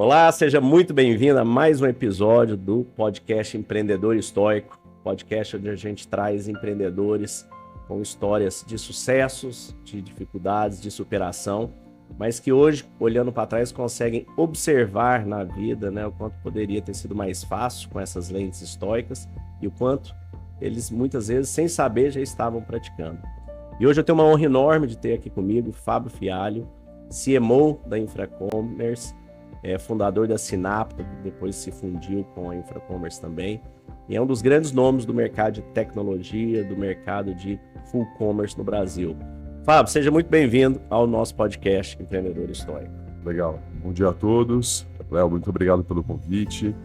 Olá, seja muito bem-vindo a mais um episódio do podcast Empreendedor Estoico, podcast onde a gente traz empreendedores com histórias de sucessos, de dificuldades, de superação, mas que hoje, olhando para trás, conseguem observar na vida, né, o quanto poderia ter sido mais fácil com essas lentes estoicas e o quanto eles, muitas vezes, sem saber, já estavam praticando. E hoje eu tenho uma honra enorme de ter aqui comigo Fábio Fialho, CMO da Infracommerce, fundador da Sinapto, que depois se fundiu com a Infracommerce também, e é um dos grandes nomes do mercado de tecnologia, do mercado de full commerce no Brasil. Fábio, seja muito bem-vindo ao nosso podcast Empreendedor Estoico. Legal. Bom dia a todos. Léo, muito obrigado pelo convite.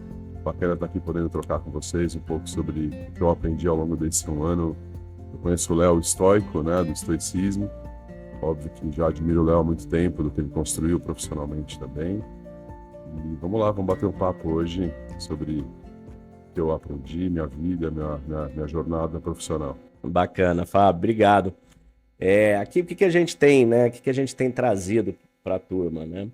Bacana estar aqui podendo trocar com vocês um pouco sobre o que eu aprendi ao longo desse ano. Eu conheço o Léo estoico, né, do estoicismo. Óbvio que já admiro o Léo há muito tempo, do que ele construiu profissionalmente também. E vamos lá, vamos bater um papo hoje sobre o que eu aprendi, minha vida, minha jornada profissional. Bacana, Fábio, obrigado. Aqui o que a gente tem, né? O que a gente tem trazido para a turma, né?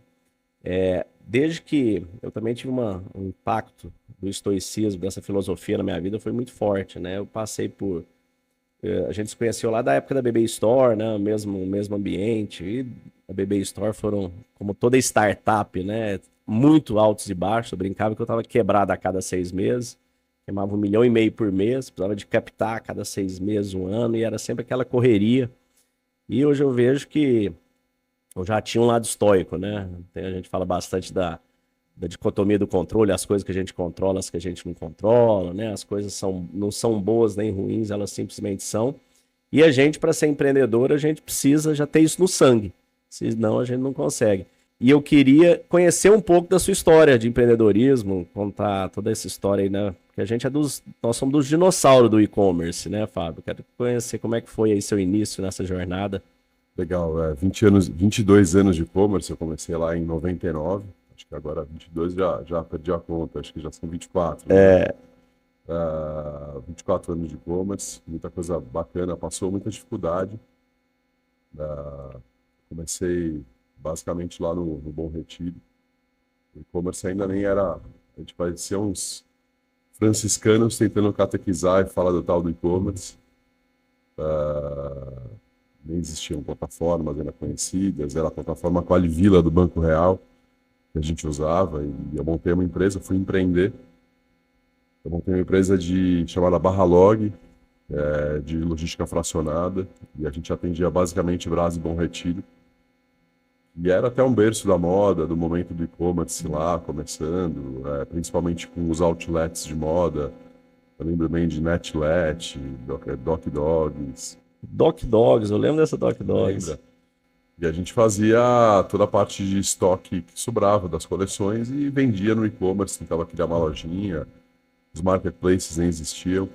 Desde que eu também tive um impacto do estoicismo, dessa filosofia na minha vida, foi muito forte, né? Eu passei por... A gente se conheceu lá da época da BB Store, né? O mesmo ambiente. E a BB Store foram, como toda startup, né? Muito altos e baixos. Eu brincava que eu estava quebrado a cada 6 meses. Queimava 1,5 milhão por mês. Precisava de captar a cada 6 meses, um ano. E era sempre aquela correria. E hoje eu vejo que eu já tinha um lado estoico, né? A gente fala bastante da dicotomia do controle, as coisas que a gente controla, as que a gente não controla, né? As coisas não são boas nem ruins, elas simplesmente são. E a gente, para ser empreendedor, a gente precisa já ter isso no sangue, senão a gente não consegue. E eu queria conhecer um pouco da sua história de empreendedorismo, contar toda essa história aí, né? Porque nós somos dos dinossauros do e-commerce, né, Fábio? Quero conhecer como é que foi aí seu início nessa jornada. Legal, 22 anos de e-commerce, eu comecei lá em 99. Acho que agora 22 já perdi a conta, acho que já são 24. Né? 24 anos de e-commerce, muita coisa bacana, passou muita dificuldade. Comecei basicamente lá no Bom Retiro. O e-commerce ainda nem era... A gente parecia uns franciscanos tentando catequizar e falar do tal do e-commerce. Nem existiam plataformas ainda conhecidas, era a plataforma Qualivila do Banco Real que a gente usava, e eu montei uma empresa, fui empreender. Eu montei uma empresa chamada Barralog, de logística fracionada, e a gente atendia basicamente Brás e Bom Retiro. E era até um berço da moda, do momento do e-commerce lá, começando, principalmente com os outlets de moda. Eu lembro bem de Netlet, Doc Dogs. Doc Dogs, eu lembro dessa Doc Dogs. Lembra? E a gente fazia toda a parte de estoque que sobrava das coleções e vendia no e-commerce, tentava criar uma lojinha, os marketplaces nem existiam.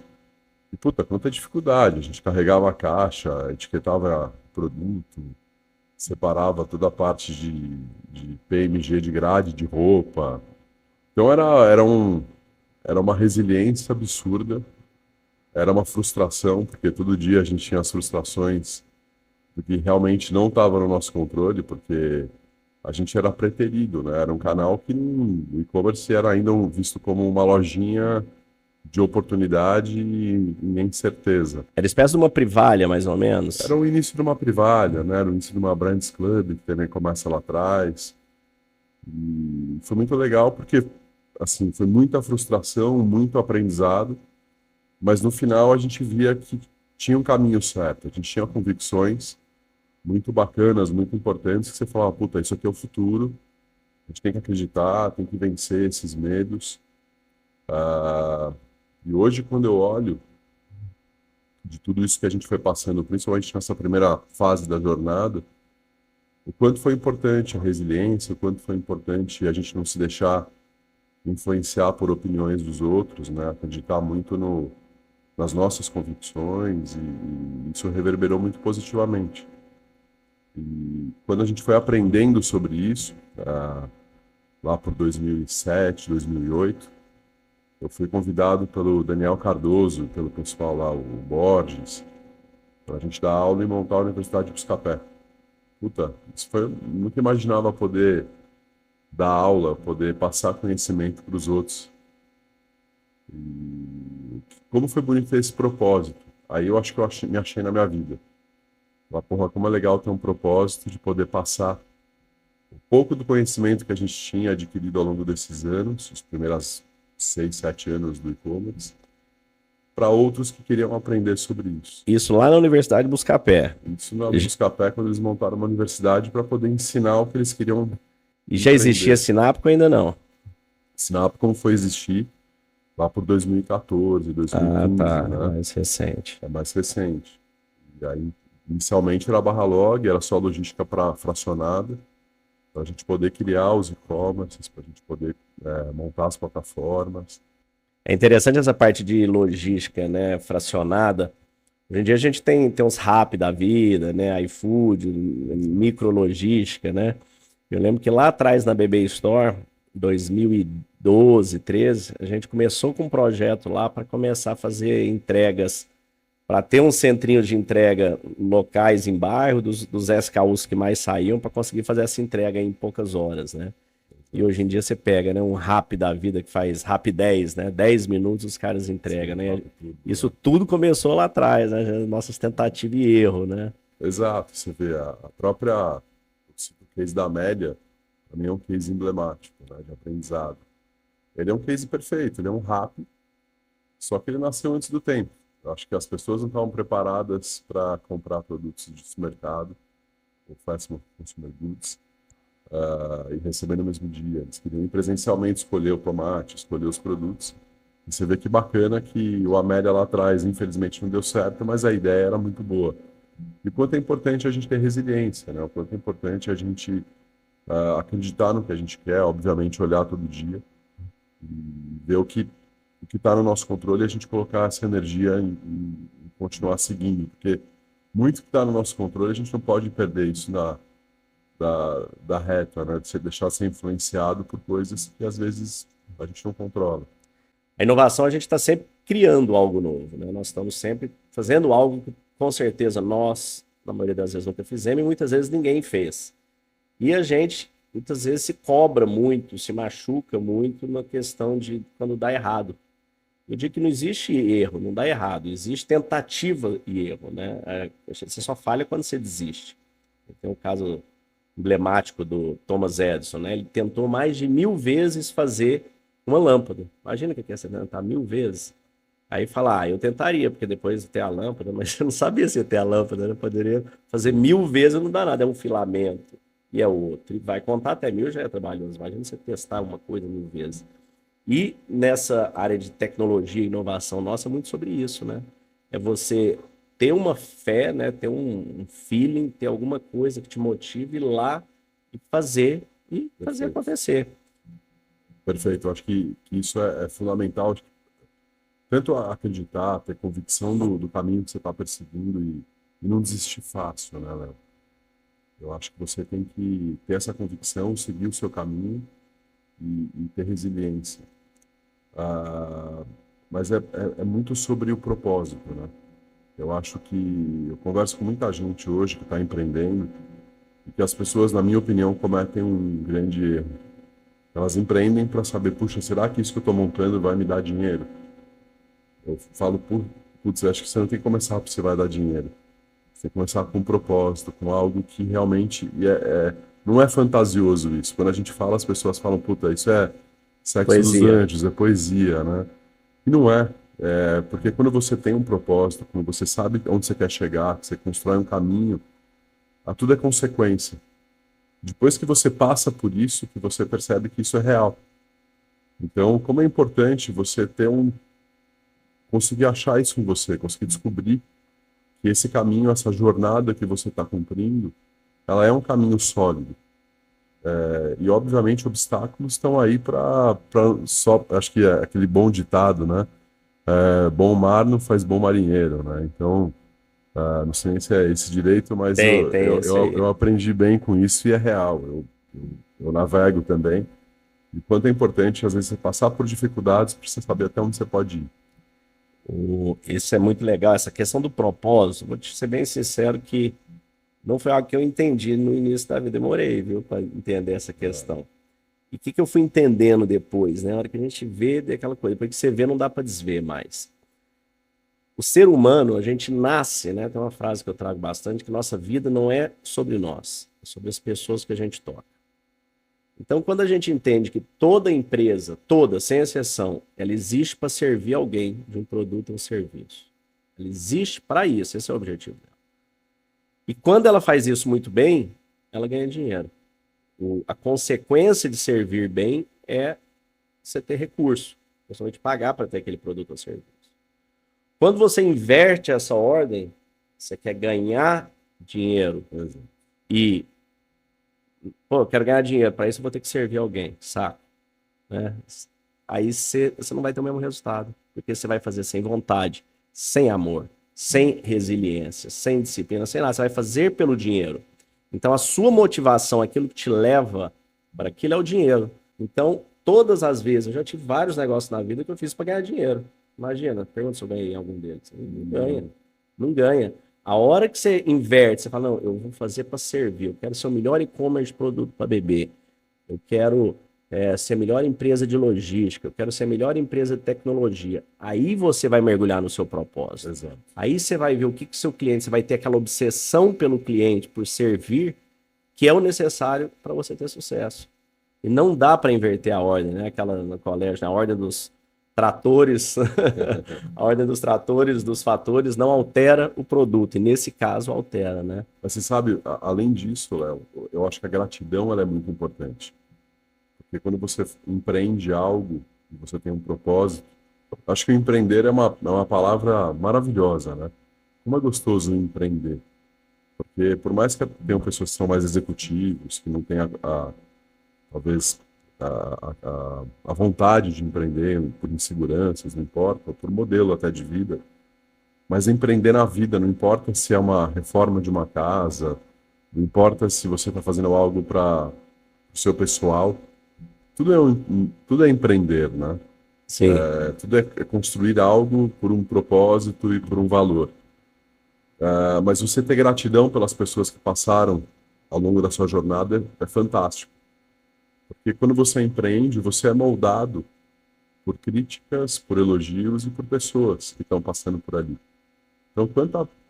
E puta, quanta dificuldade, a gente carregava a caixa, etiquetava produto, separava toda a parte de PMG de grade de roupa. Então era uma resiliência absurda, era uma frustração, porque todo dia a gente tinha as frustrações do que realmente não estava no nosso controle, porque a gente era preterido, né? Era um canal que o e-commerce era ainda visto como uma lojinha de oportunidade e incerteza. Era espécie de uma Privalha, mais ou menos? Era o início de uma Privalha, né? Era o início de uma Brands Club, que também começa lá atrás. E foi muito legal porque, assim, foi muita frustração, muito aprendizado, mas no final a gente via que tinha um caminho certo, a gente tinha convicções muito bacanas, muito importantes, que você falava, puta, isso aqui é o futuro, a gente tem que acreditar, tem que vencer esses medos. E hoje, quando eu olho de tudo isso que a gente foi passando, principalmente nessa primeira fase da jornada, o quanto foi importante a resiliência, o quanto foi importante a gente não se deixar influenciar por opiniões dos outros, né? Acreditar muito nas nossas convicções, e isso reverberou muito positivamente. E quando a gente foi aprendendo sobre isso, lá por 2007, 2008, eu fui convidado pelo Daniel Cardoso, pelo pessoal lá, o Borges, para a gente dar aula e montar a Universidade de Buscapé. Puta, isso foi, eu nunca imaginava poder dar aula, poder passar conhecimento para os outros. E como foi bonito esse propósito. Aí eu acho que me achei na minha vida. Lá, porra, como é legal ter um propósito de poder passar um pouco do conhecimento que a gente tinha adquirido ao longo desses anos, os primeiros 6, 7 anos do e-commerce, para outros que queriam aprender sobre isso. Isso lá na Universidade de Buscapé. Isso na Buscapé, quando eles montaram uma universidade para poder ensinar o que eles queriam E já existia empreender. Sinápico ou ainda não? Ensinar como foi existir lá por 2014, Ah, 2015, tá. né? Mais recente. É mais recente. E aí, inicialmente era barra log, era só logística para fracionada, para a gente poder criar os e-commerces, para a gente poder montar as plataformas. É interessante essa parte de logística, né, fracionada. Hoje em dia a gente tem uns rap da vida, né, iFood, micrologística, né? Eu lembro que lá atrás na BB Store, 2012, 13, a gente começou com um projeto lá para começar a fazer entregas, para ter um centrinho de entrega locais em bairro, dos SKUs que mais saíam, para conseguir fazer essa entrega em poucas horas, né? E hoje em dia você pega, né, um Rap da vida que faz Rap 10, né? 10 minutos os caras entregam, né? Tudo, Isso né? tudo começou lá atrás, né? Nossas tentativas e erro, né? Exato, você vê a própria, o case da Amélia, para mim é um case emblemático, né, de aprendizado. Ele é um case perfeito, ele é um rap, só que ele nasceu antes do tempo. Eu acho que as pessoas não estavam preparadas para comprar produtos de supermercado, ou fast consumer goods, e receber no mesmo dia. Eles queriam ir presencialmente escolher o tomate, escolher os produtos. E você vê que bacana que o Amélia lá atrás, infelizmente, não deu certo, mas a ideia era muito boa. E o quanto é importante a gente ter resiliência, né? O quanto é importante a gente acreditar no que a gente quer, obviamente olhar todo dia e ver o que está no nosso controle e a gente colocar essa energia em continuar seguindo, porque muito que está no nosso controle a gente não pode perder isso da reta, né? De se deixar ser influenciado por coisas que às vezes a gente não controla. A inovação a gente está sempre criando algo novo, né? Nós estamos sempre fazendo algo que com certeza nós, na maioria das vezes, nunca fizemos e muitas vezes ninguém fez. E a gente muitas vezes se cobra muito, se machuca muito na questão de quando dá errado. Eu digo que não existe erro, não dá errado, existe tentativa e erro, né? Você só falha quando você desiste. Tem um caso emblemático do Thomas Edison, né? Ele tentou mais de 1000 vezes fazer uma lâmpada. Imagina o que é você tentar 1000 vezes. Aí fala, eu tentaria, porque depois tem a lâmpada, mas eu não sabia se ia ter a lâmpada, né? Eu poderia fazer 1000 vezes, não dá nada, é um filamento e é outro. E vai contar até 1000 já é trabalhoso. Imagina você testar uma coisa 1000 vezes. E nessa área de tecnologia e inovação nossa, é muito sobre isso, né? É você ter uma fé, né? Ter um feeling, ter alguma coisa que te motive ir lá e fazer Perfeito. acontecer. Perfeito. Eu acho que isso é fundamental. Acho que tanto acreditar, ter convicção do caminho que você está perseguindo e não desistir fácil, né, Léo? Eu acho que você tem que ter essa convicção, seguir o seu caminho e ter resiliência. Ah, mas é muito sobre o propósito, né? Eu acho que eu converso com muita gente hoje que está empreendendo e que as pessoas, na minha opinião, cometem um grande erro. Elas empreendem para saber, puxa, será que isso que eu estou montando vai me dar dinheiro? Eu falo, putz, eu acho que você não tem que começar porque você vai dar dinheiro. Você tem que começar com um propósito, com algo que realmente não é fantasioso isso. Quando a gente fala, as pessoas falam, puta, isso é sexo dos Poesia. anjos, é poesia, né? E não é. É porque quando você tem um propósito, quando você sabe onde você quer chegar, que você constrói um caminho, tudo é consequência. Depois que você passa por isso, que você percebe que isso é real. Então, como é importante você conseguir achar isso em você, conseguir descobrir que esse caminho, essa jornada que você está cumprindo, ela é um caminho sólido. E, obviamente, obstáculos estão aí para só. Acho que é aquele bom ditado, né? Bom mar não faz bom marinheiro, né? Então, não sei se é esse direito, mas Tem esse eu aí. aprendi bem com isso e é real. Eu navego também. E quanto é importante, às vezes, você passar por dificuldades para você saber até onde você pode ir. Isso é muito legal, essa questão do propósito. Vou te ser bem sincero que não foi algo que eu entendi no início da vida. Demorei, viu, para entender essa questão. E o que eu fui entendendo depois, né? Na hora que a gente vê aquela coisa, depois que você vê, não dá para desver mais. O ser humano, a gente nasce, né? Tem uma frase que eu trago bastante, que nossa vida não é sobre nós, é sobre as pessoas que a gente toca. Então, quando a gente entende que toda empresa, toda, sem exceção, ela existe para servir alguém de um produto ou um serviço. Ela existe para isso, esse é o objetivo dela. E quando ela faz isso muito bem, ela ganha dinheiro. A consequência de servir bem é você ter recurso, principalmente pagar para ter aquele produto ou serviço. Quando você inverte essa ordem, você quer ganhar dinheiro e, pô, eu quero ganhar dinheiro, para isso eu vou ter que servir alguém, saco? Né? Aí você não vai ter o mesmo resultado, porque você vai fazer sem vontade, sem amor, sem resiliência, sem disciplina, sem nada. Você vai fazer pelo dinheiro. Então, a sua motivação, aquilo que te leva para aquilo é o dinheiro. Então, todas as vezes, eu já tive vários negócios na vida que eu fiz para ganhar dinheiro. Imagina, pergunta se eu ganhei em algum deles. Não ganha. Não ganha. A hora que você inverte, você fala, não, eu vou fazer para servir. Eu quero ser o melhor e-commerce de produto para beber. Eu quero ser a melhor empresa de logística. Eu quero ser a melhor empresa de tecnologia. Aí você vai mergulhar no seu propósito. Exato. Aí você vai ver o que o seu cliente, você vai ter aquela obsessão pelo cliente, por servir, que é o necessário para você ter sucesso. E não dá para inverter a ordem, né? Aquela no colégio, a ordem dos tratores, a ordem dos tratores, dos fatores, não altera o produto. E nesse caso, altera, né? Mas você sabe, além disso, Léo, eu acho que a gratidão ela é muito importante. Porque quando você empreende algo, e você tem um propósito, acho que o empreender é uma palavra maravilhosa, né? Como é gostoso empreender. Porque por mais que tenham pessoas que são mais executivos, que não têm talvez a vontade de empreender por inseguranças, não importa, por modelo até de vida, mas empreender na vida, não importa se é uma reforma de uma casa, não importa se você está fazendo algo para o seu pessoal, tudo é empreender, né? Sim. Tudo é construir algo por um propósito e por um valor. Mas você ter gratidão pelas pessoas que passaram ao longo da sua jornada é fantástico. Porque quando você empreende, você é moldado por críticas, por elogios e por pessoas que estão passando por ali. Então,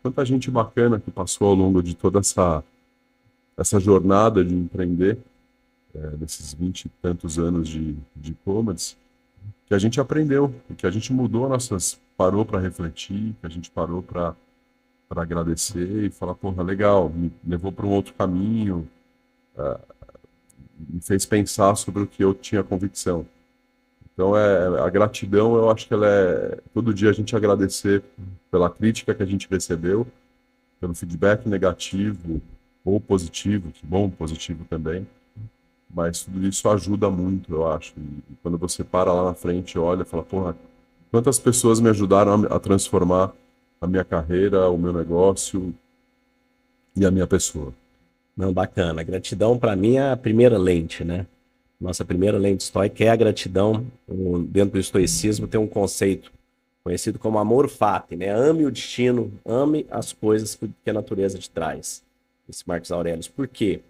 quanta gente bacana que passou ao longo de toda essa jornada de empreender, nesses 20 e tantos anos de e-commerce, que a gente aprendeu, que a gente mudou parou para refletir, que a gente parou para agradecer e falar, porra, legal, me levou para um outro caminho, me fez pensar sobre o que eu tinha convicção. Então, a gratidão, eu acho que ela é todo dia a gente agradecer pela crítica que a gente recebeu, pelo feedback negativo ou positivo, que bom, positivo também. Mas tudo isso ajuda muito, eu acho. E quando você para lá na frente, olha e fala, porra, quantas pessoas me ajudaram a transformar a minha carreira, o meu negócio e a minha pessoa. Não, bacana. Gratidão, para mim, é a primeira lente, né? Nossa primeira lente estoica é a gratidão. Dentro do estoicismo tem um conceito conhecido como amor fati, né? Ame o destino, ame as coisas que a natureza te traz. Esse Marcos Aurelius. Por quê?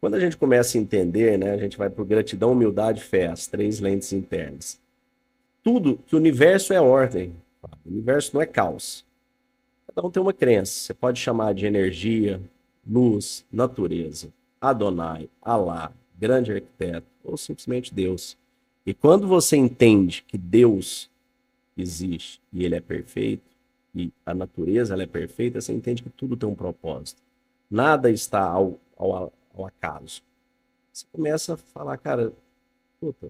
Quando a gente começa a entender, né? A gente vai por gratidão, humildade e fé, as três lentes internas. Tudo que o universo é ordem. O universo não é caos. Cada um tem uma crença. Você pode chamar de energia, luz, natureza, Adonai, Alá, grande arquiteto, ou simplesmente Deus. E quando você entende que Deus existe e ele é perfeito, e a natureza ela é perfeita, você entende que tudo tem um propósito. Nada está ao acaso. Você começa a falar, cara, puta,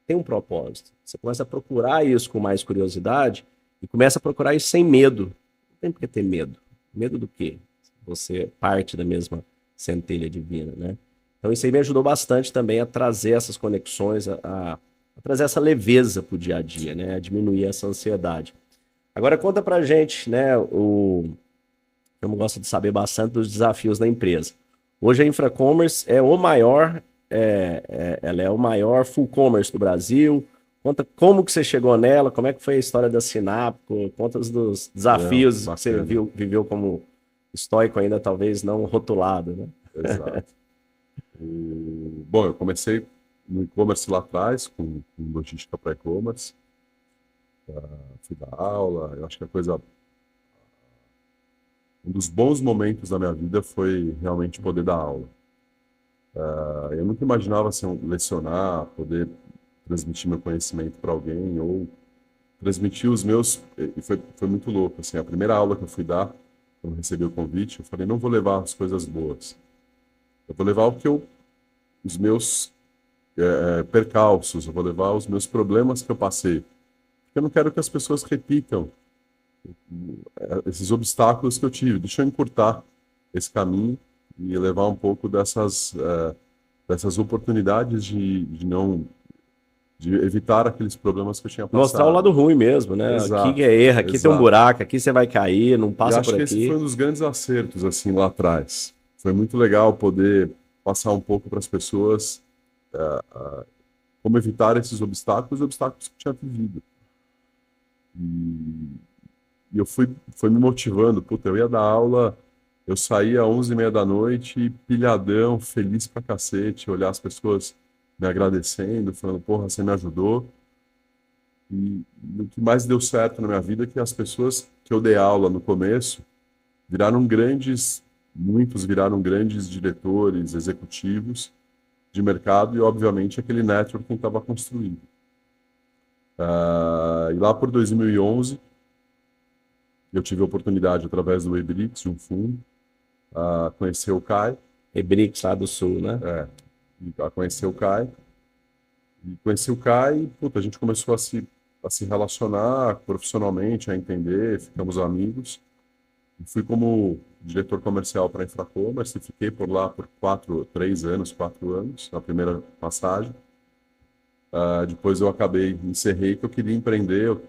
tem um propósito. Você começa a procurar isso com mais curiosidade e começa a procurar isso sem medo. Não tem por que ter medo. Medo do quê? Você é parte da mesma centelha divina, né? Então isso aí me ajudou bastante também a trazer essas conexões, a trazer essa leveza para o dia a dia, né? A diminuir essa ansiedade. Agora conta pra gente, né? Eu gosto de saber bastante dos desafios da empresa. Hoje a Infracommerce é o maior, ela é o maior full commerce do Brasil. Conta como que você chegou nela, como é que foi a história da Sinapco, conta dos desafios que você viveu como estoico ainda, talvez não rotulado, né? Exato. Bom, eu comecei no e-commerce lá atrás, com logística para e-commerce. Fui dar aula. Eu acho que um dos bons momentos da minha vida foi realmente poder dar aula. Eu nunca imaginava assim, lecionar, poder transmitir meu conhecimento para alguém ou transmitir os meus. E foi muito louco. Assim, a primeira aula que eu fui dar, quando eu recebi o convite, eu falei: não vou levar as coisas boas. Eu vou levar os meus percalços, eu vou levar os meus problemas que eu passei. Porque eu não quero que as pessoas repitam esses obstáculos que eu tive. Deixa eu encurtar esse caminho e levar um pouco dessas oportunidades de não de evitar aqueles problemas que eu tinha Mostrar o lado passado. ruim mesmo, né? Aqui que Exato, é erro, aqui tem um exato. buraco, aqui você vai cair, não E passa acho por que esse foi aqui. um dos grandes acertos assim lá atrás. Foi muito legal poder passar um pouco para as pessoas como evitar esses obstáculos, os obstáculos que eu tinha vivido. E, e foi me motivando. Puta, eu ia dar aula, eu saía às 11h30 da noite, pilhadão, feliz pra cacete, olhar as pessoas me agradecendo, falando, porra, você me ajudou. E o que mais deu certo na minha vida é que as pessoas que eu dei aula no começo viraram muitos viraram grandes diretores, executivos de mercado e, obviamente, aquele network que estava construindo. E lá por 2011, eu tive a oportunidade, através do Webrix, de um fundo, a conhecer o Kai, Hebrix lá do sul, né? a conhecer o Kai. E conheci o Kai e, puta, a gente começou a se relacionar profissionalmente, a entender, ficamos amigos. E fui como diretor comercial para a Infracommerce e fiquei por lá por 4 anos, na primeira passagem. Depois eu encerrei que eu queria empreender. Eu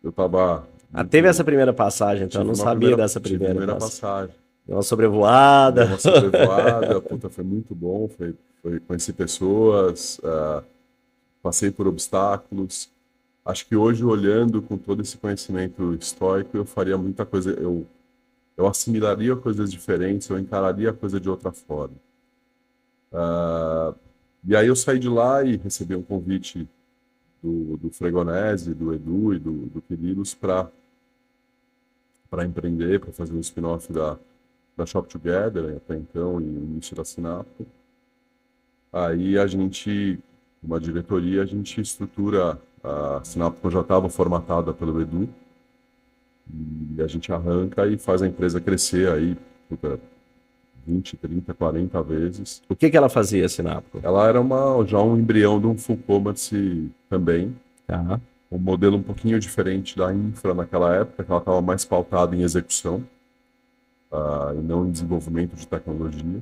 estava Teve muito. essa primeira passagem, então eu não sabia dessa Tive a primeira primeira passagem. passagem. Deu uma Dei sobrevoada. uma sobrevoada, puta, foi muito bom. Conheci pessoas, passei por obstáculos. Acho que hoje, olhando com todo esse conhecimento estoico, eu faria muita coisa. Eu assimilaria coisas diferentes, eu encararia a coisa de outra forma. E aí eu saí de lá e recebi um convite do Fregonese, do Edu e do Quirilos para empreender, para fazer um spin-off da Shop Together, até então, e o início da Sinapo. Aí uma diretoria, a gente estrutura, a Sinapo já estava formatada pelo Edu, e a gente arranca e faz a empresa crescer aí, puta, 20, 30, 40 vezes. O que ela fazia, Sinapco? Ela era já um embrião de um full commerce também, Tá. um modelo um pouquinho diferente da Infra naquela época, que ela estava mais pautada em execução, e não em desenvolvimento de tecnologia.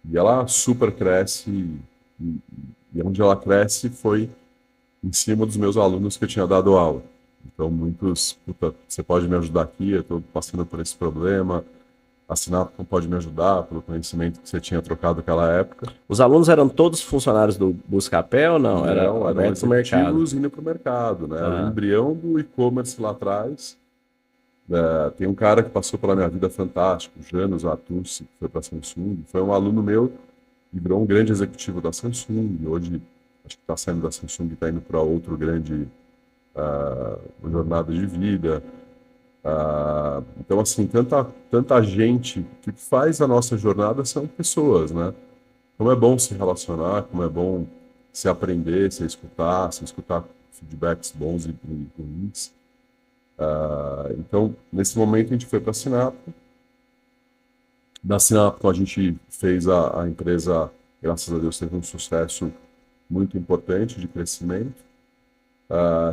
E ela super cresce, e onde ela cresce foi em cima dos meus alunos que eu tinha dado aula. Então, muitos, puta, você pode me ajudar aqui, eu estou passando por esse problema, a Sinapcom pode me ajudar pelo conhecimento que você tinha trocado naquela época. Os alunos eram todos funcionários do Buscapé ou não? Era Não, eram aberto para o mercado? executivos indo para o mercado, né? Era o embrião do e-commerce lá atrás. Tem um cara que passou pela minha vida fantástico, o Janus Artucci, que foi para a Samsung. Foi um aluno meu e virou um grande executivo da Samsung. Hoje, acho que está saindo da Samsung e está indo para outro grande jornada de vida. Então, assim, tanta gente. O que faz a nossa jornada são pessoas, né? Como é bom se relacionar, como é bom se aprender, se escutar feedbacks bons e ruins. Então, nesse momento, a gente foi para a Sinapco. Da Sinapco, a gente fez a empresa, graças a Deus, teve um sucesso muito importante de crescimento.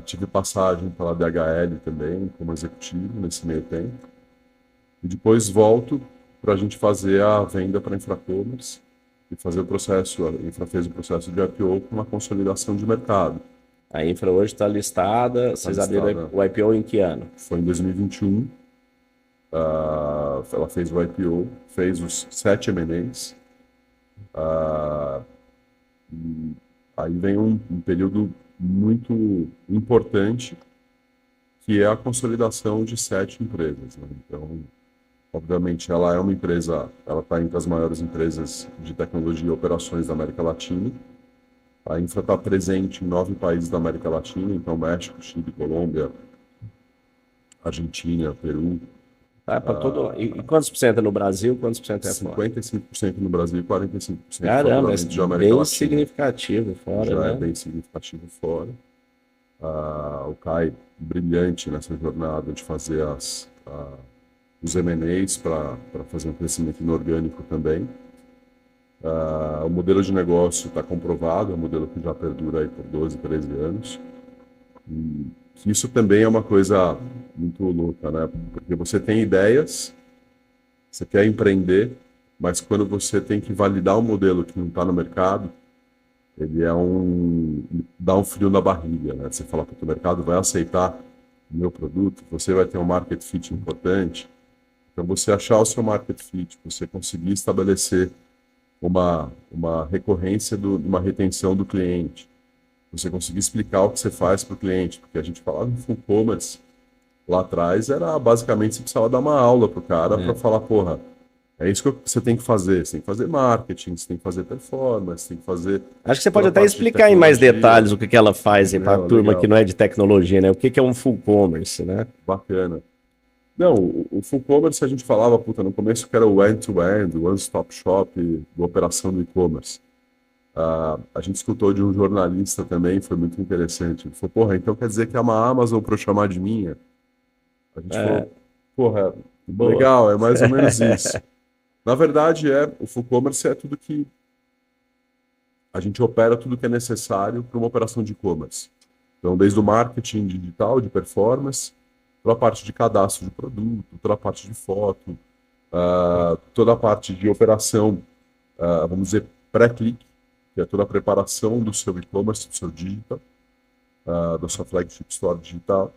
Tive passagem pela DHL também, como executivo, nesse meio tempo. E depois volto para a gente fazer a venda para a Infracommerce e fazer o processo. A Infra fez o processo de IPO com uma consolidação de mercado. A Infra hoje está listada. Vocês abriram o IPO em que ano? Foi em 2021. Ela fez o IPO, fez os 7 M&As. E aí vem um período muito importante, que é a consolidação de 7 empresas, né? Então, obviamente, ela é uma empresa, ela está entre as maiores empresas de tecnologia e operações da América Latina. A Infra está presente em 9 países da América Latina, então México, Chile, Colômbia, Argentina, Peru. Tá, para todo. E quantos por cento é no Brasil, quantos por cento é fora? 55% no Brasil e 45% do Caramba, é faturamento de América bem Latina. significativo fora, Já é né? bem significativo fora. O Kai, brilhante nessa jornada de fazer os M&As para fazer um crescimento inorgânico também. O modelo de negócio está comprovado, é um modelo que já perdura aí por 12, 13 anos. E que isso também é uma coisa muito louca, né? Porque você tem ideias, você quer empreender, mas quando você tem que validar um modelo que não está no mercado, ele dá um frio na barriga, né? Você fala que o mercado vai aceitar o meu produto, você vai ter um market fit importante. Então, você achar o seu market fit, você conseguir estabelecer uma recorrência, uma retenção do cliente, você conseguir explicar o que você faz para o cliente, porque a gente falava em full commerce lá atrás, era basicamente você precisava dar uma aula para o cara para falar, porra, é isso que você tem que fazer. Você tem que fazer marketing, você tem que fazer performance, você tem que fazer Acho que você pode toda a até parte de explicar em mais tecnologia. detalhes o que que ela faz para a Não, turma que legal, não é de tecnologia, né? O que que é um full commerce, né? bacana. Não, o full commerce a gente falava, puta, no começo que era o end-to-end, o one-stop shop da operação do e-commerce. A gente escutou de um jornalista também, foi muito interessante. Ele falou, porra, então quer dizer que é uma Amazon para eu chamar de minha? A gente É, falou, porra, boa. legal, é mais ou menos isso. Na verdade, o full commerce é tudo que a gente opera tudo que é necessário para uma operação de e-commerce. Então, desde o marketing digital, de performance, toda a parte de cadastro de produto, toda a parte de foto, toda a parte de operação, vamos dizer, pré-clique, que é toda a preparação do seu e-commerce, do seu digital, da sua flagship store digital,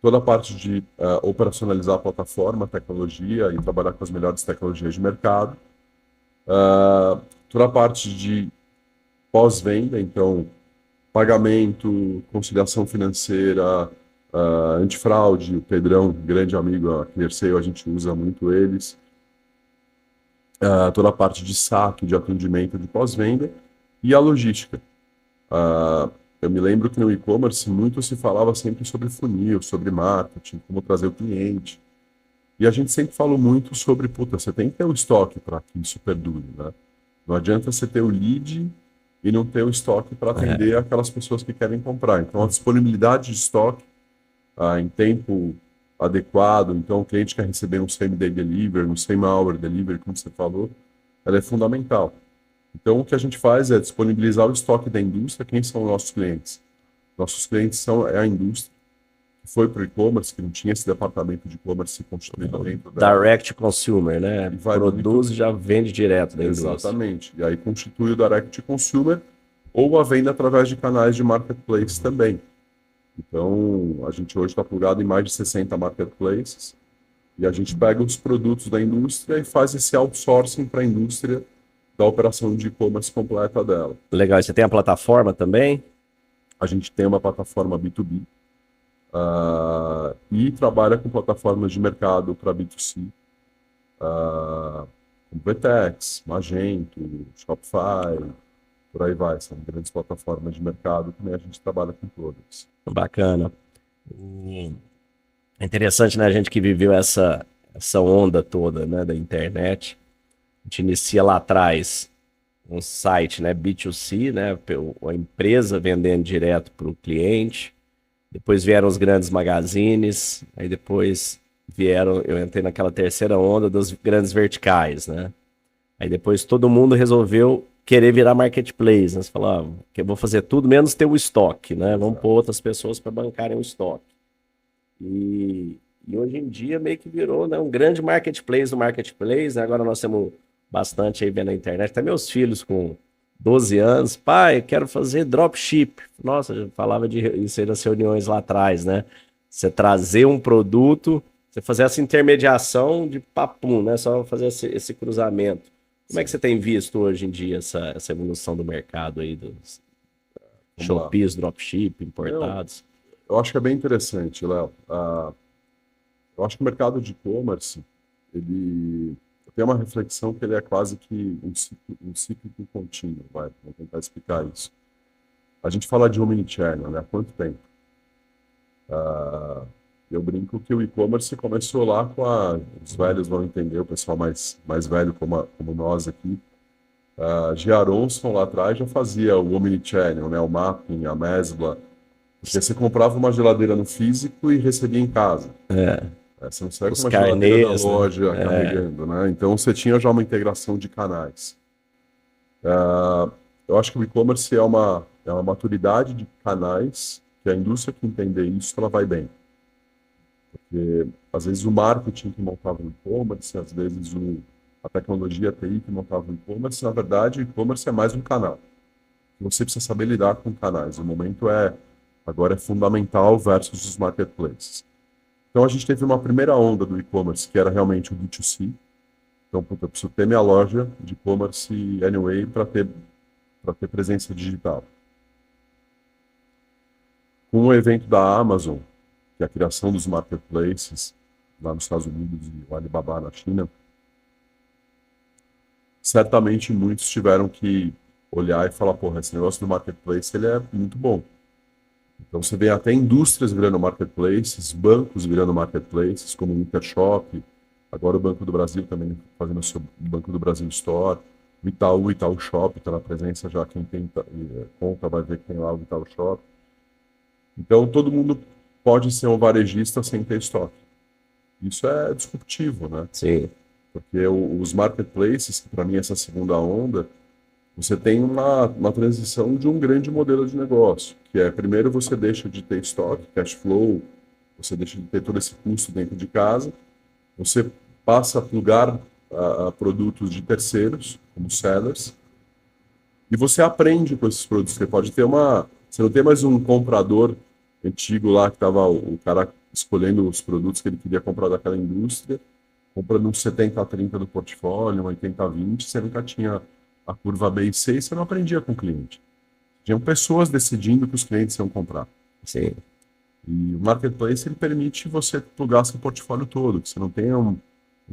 toda a parte de operacionalizar a plataforma, a tecnologia e trabalhar com as melhores tecnologias de mercado, toda a parte de pós-venda, então pagamento, conciliação financeira, antifraude, o Pedrão, grande amigo, a ClearSale, a gente usa muito eles, toda a parte de saque, de atendimento, de pós-venda e a logística. Eu me lembro que no e-commerce muito se falava sempre sobre funil, sobre marketing, como trazer o cliente. E a gente sempre falou muito sobre, puta, você tem que ter o estoque para que isso perdure, né? Não adianta você ter o lead e não ter o estoque para atender aquelas pessoas que querem comprar. Então, a disponibilidade de estoque em tempo adequado, então o cliente quer receber um same-day delivery, um same-hour delivery, como você falou, ela é fundamental. Então, o que a gente faz é disponibilizar o estoque da indústria. Quem são os nossos clientes? Nossos clientes é a indústria, que foi para o e-commerce, que não tinha esse departamento de e-commerce constituído dentro dela. Direct consumer, né? E vai Produz muito e já vende direto da indústria. exatamente. E aí constitui o direct consumer ou a venda através de canais de marketplace também. Então, a gente hoje está plugado em mais de 60 marketplaces e a gente pega os produtos da indústria e faz esse outsourcing para a indústria da operação de e-commerce completa dela. Legal. E você tem a plataforma também? A gente tem uma plataforma B2B e trabalha com plataformas de mercado para B2C, como Vetex, Magento, Shopify, por aí vai. São grandes plataformas de mercado, também a gente trabalha com todas. Bacana. É interessante, né? A gente que viveu essa onda toda, né, da internet. A gente inicia lá atrás um site, né, B2C, né, a empresa vendendo direto para o cliente. Depois vieram os grandes magazines, aí depois eu entrei naquela terceira onda dos grandes verticais, né? Aí depois todo mundo resolveu querer virar marketplace, né? Você falou, que eu vou fazer tudo menos ter o estoque, né? Vamos pôr outras pessoas para bancarem o estoque. E hoje em dia meio que virou, né, um grande marketplace do marketplace, né? Agora nós temos bastante aí vendo na internet, até meus filhos com 12 anos, pai, eu quero fazer dropship. Nossa, eu falava de isso aí nas reuniões lá atrás, né? Você trazer um produto, você fazer essa intermediação de papum, né? Só fazer esse cruzamento. Como é que você tem visto hoje em dia essa evolução do mercado aí dos Vamos lá. Shopees, dropship, importados? Eu acho que é bem interessante, Léo. Eu acho que o mercado de e-commerce, ele tem uma reflexão que ele é quase que um ciclo contínuo, vai, vou tentar explicar isso. A gente fala de omnichannel, né? Há quanto tempo? Ah, eu brinco que o e-commerce começou lá com os velhos vão entender, o pessoal mais velho como nós aqui. A G. Aronson lá atrás já fazia o omnichannel, né? O mapping, a mesbla. Porque você comprava uma geladeira no físico e recebia em casa. É, Você não sai com os uma geladeira da carnês, né? loja carregando, né? Então você tinha já uma integração de canais. Eu acho que o e-commerce é uma maturidade de canais que a indústria que entender isso, ela vai bem. Porque às vezes o marketing que montava o e-commerce, às vezes a tecnologia a TI que montava o e-commerce, na verdade o e-commerce é mais um canal. Você precisa saber lidar com canais. O momento agora é fundamental versus os marketplaces. Então a gente teve uma primeira onda do e-commerce que era realmente o B2C. Então, puta, eu preciso ter minha loja de e-commerce anyway para ter presença digital. Com o evento da Amazon, que é a criação dos marketplaces lá nos Estados Unidos e o Alibaba na China, certamente muitos tiveram que olhar e falar, porra, esse negócio do marketplace ele é muito bom. Então você vê até indústrias virando marketplaces, bancos virando marketplaces, como o Intershop, agora o Banco do Brasil também fazendo o seu Banco do Brasil Store, o Itaú Shop está na presença já, quem tem conta vai ver que tem lá o Itaú Shop. Então todo mundo pode ser um varejista sem ter estoque. Isso é disruptivo, né? Sim. Porque os marketplaces, que para mim é essa segunda onda, você tem uma transição de um grande modelo de negócio, que é, primeiro você deixa de ter estoque, cash flow, você deixa de ter todo esse custo dentro de casa, você passa a plugar a produtos de terceiros, como sellers, e você aprende com esses produtos. Você não tem mais um comprador antigo lá que estava o cara escolhendo os produtos que ele queria comprar daquela indústria, comprando um 70-30 do portfólio, um 80-20, você nunca tinha a curva B e C e você não aprendia com o cliente. Tinham pessoas decidindo que os clientes iam comprar. Sim. E o marketplace ele permite você plugar seu portfólio todo, que você não tenha um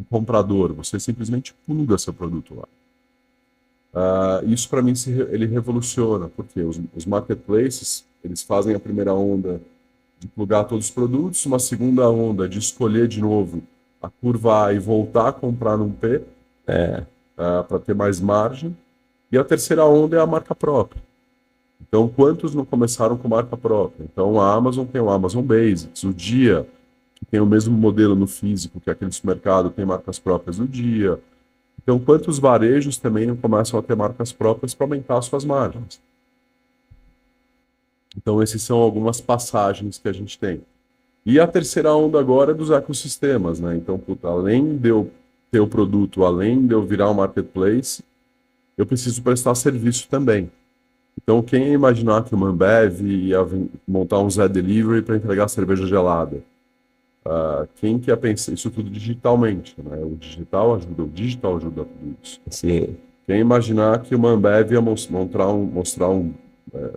comprador, você simplesmente pluga seu produto lá. Isso para mim ele revoluciona, porque os marketplaces eles fazem a primeira onda de plugar todos os produtos, uma segunda onda de escolher de novo a curva A e voltar a comprar num P, É, para ter mais margem, e a terceira onda é a marca própria. Então, quantos não começaram com marca própria? Então, a Amazon tem o Amazon Basics, o Dia, que tem o mesmo modelo no físico que aquele supermercado, tem marcas próprias do Dia. Então, quantos varejos também não começam a ter marcas próprias para aumentar suas margens? Então, essas são algumas passagens que a gente tem. E a terceira onda agora é dos ecossistemas, né? Então, puta, além de eu ter o produto, além de eu virar um marketplace, eu preciso prestar serviço também. Então, quem ia imaginar que o Ambev ia montar um Zé Delivery para entregar cerveja gelada? Quem que ia pensar isso tudo digitalmente, né? O digital ajuda tudo isso. sim. Quem ia imaginar que o Ambev ia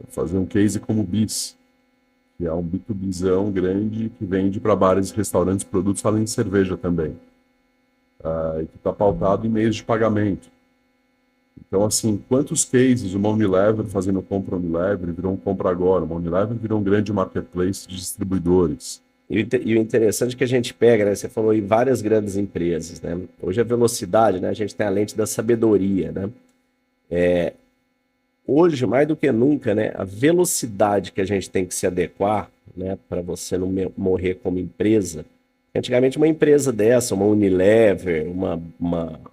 fazer um case como o Bis, que é um B2Bzão grande que vende para bares e restaurantes produtos além de cerveja também, e que está pautado em meios de pagamento. Então, assim, quantos cases uma Unilever fazendo compra Unilever virou um compra agora? Uma Unilever virou um grande marketplace de distribuidores. E o interessante é que a gente pega, né? Você falou em várias grandes empresas, né? Hoje a velocidade, né? A gente tem a lente da sabedoria, né? Hoje, mais do que nunca, né? A velocidade que a gente tem que se adequar, né? Para você não morrer como empresa. Antigamente uma empresa dessa, uma Unilever,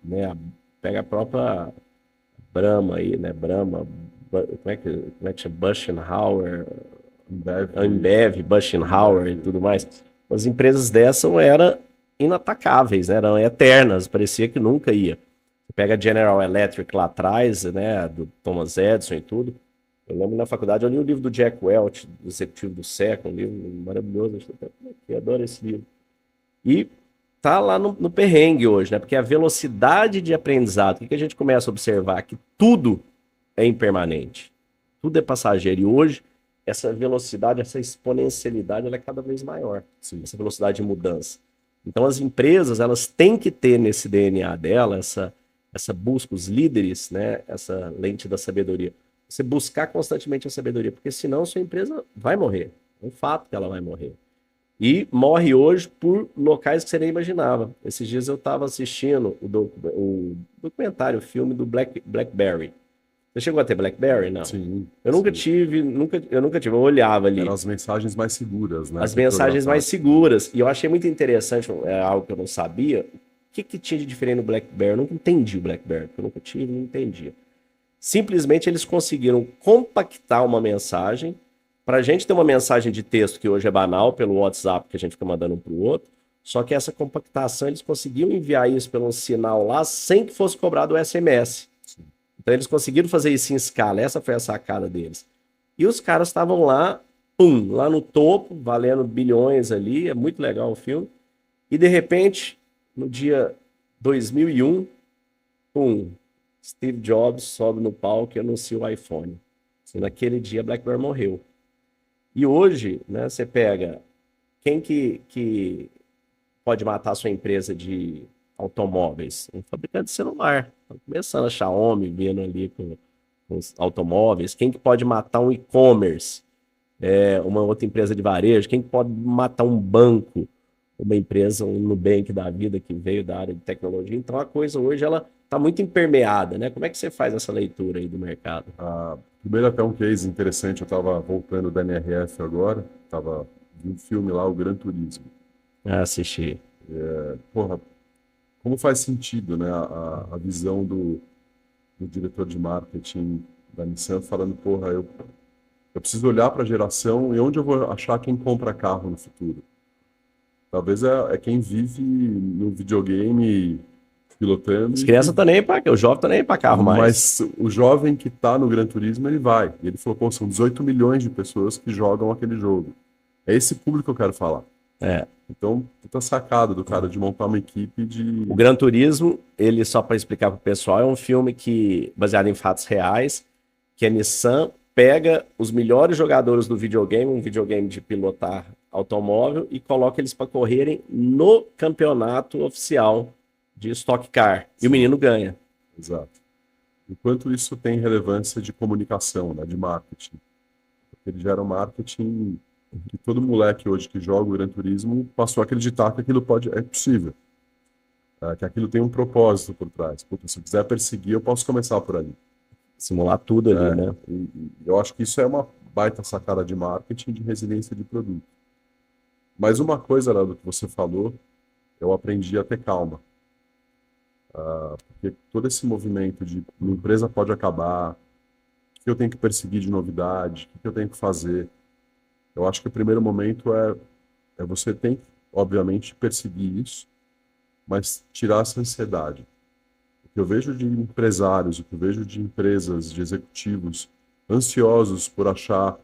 né? Pega a própria Brahma aí, né? Brahma, como é que chama? Buchenhauer, Ambev, Buchenhauer e tudo mais. As empresas dessas eram inatacáveis, né? Eram eternas, parecia que nunca ia. Você pega a General Electric lá atrás, né? Do Thomas Edison e tudo. Eu lembro na faculdade, eu li o livro do Jack Welch, do Executivo do Século, um livro maravilhoso, eu adoro esse livro. E tá lá no perrengue hoje, né? Porque a velocidade de aprendizado, o que a gente começa a observar? Que tudo é impermanente, tudo é passageiro. E hoje, essa velocidade, essa exponencialidade, ela é cada vez maior. Sim. Essa velocidade de mudança. Então, as empresas, elas têm que ter nesse DNA dela, essa busca, os líderes, né? Essa lente da sabedoria. você buscar constantemente a sabedoria, porque senão sua empresa vai morrer. É um fato que ela vai morrer. E morre hoje por locais que você nem imaginava. Esses dias eu estava assistindo o documentário, o filme do BlackBerry. Você chegou a ter BlackBerry? Não. Sim, Eu nunca sim. tive, eu nunca tive. Eu olhava ali Eram as mensagens mais seguras, né? as mensagens mais Criptografadas. seguras. E eu achei muito interessante, é algo que eu não sabia. O que, que tinha de diferente no BlackBerry? Eu nunca entendi o BlackBerry, porque eu nunca tive, não entendia. Simplesmente eles conseguiram compactar uma mensagem. Para a gente ter uma mensagem de texto que hoje é banal, pelo WhatsApp que a gente fica mandando um para o outro, só que essa compactação eles conseguiam enviar isso pelo sinal lá sem que fosse cobrado o SMS. Então eles conseguiram fazer isso em escala, essa foi a sacada deles. E os caras estavam lá, pum, lá no topo, valendo bilhões ali, é muito legal o filme. E de repente, no dia 2001, pum, Steve Jobs sobe no palco e anuncia o iPhone. E naquele dia, BlackBerry morreu. E hoje, né, você pega quem que pode matar a sua empresa de automóveis? Um fabricante de celular. Tá começando a Xiaomi vindo ali com os automóveis. Quem que pode matar um e-commerce? Uma outra empresa de varejo? Quem que pode matar um banco? Uma empresa, um Nubank da vida que veio da área de tecnologia. Então a coisa hoje ela está muito impermeada, né? Como é que você faz essa leitura aí do mercado? Primeiro até um case interessante, eu estava voltando da NRF agora, vi um filme lá, o Gran Turismo. Ah, assisti. Porra, como faz sentido, né, a visão do diretor de marketing da Nissan falando, porra, eu preciso olhar para a geração e onde eu vou achar quem compra carro no futuro. Talvez é quem vive no videogame pilotando. As crianças estão nem para o jovem está nem para carro mais. Mas o jovem que está no Gran Turismo, ele vai. E ele falou, pô, são 18 milhões de pessoas que jogam aquele jogo. É esse público que eu quero falar. Então, puta sacada do cara de montar uma equipe de... O Gran Turismo, ele só para explicar para o pessoal, é um filme que baseado em fatos reais, que a Nissan pega os melhores jogadores do videogame, um videogame de pilotar automóvel, e coloca eles para correrem no campeonato oficial de Stock Car. E o menino ganha. Exato. Enquanto isso tem relevância de comunicação, né, de marketing. Porque ele gera um marketing que todo moleque hoje que joga o Gran Turismo passou a acreditar que aquilo é possível. Que aquilo tem um propósito por trás. Puta, se eu quiser perseguir, eu posso começar por ali. Simular tudo ali, né? E eu acho que isso é uma baita sacada de marketing, de resiliência de produto. Mas uma coisa, lá do que você falou, eu aprendi a ter calma. Porque todo esse movimento de uma empresa pode acabar, o que eu tenho que perseguir de novidade, o que eu tenho que fazer. Eu acho que o primeiro momento é você tem que, obviamente, perseguir isso, mas tirar essa ansiedade. O que eu vejo de empresários, o que eu vejo de empresas, de executivos ansiosos por achar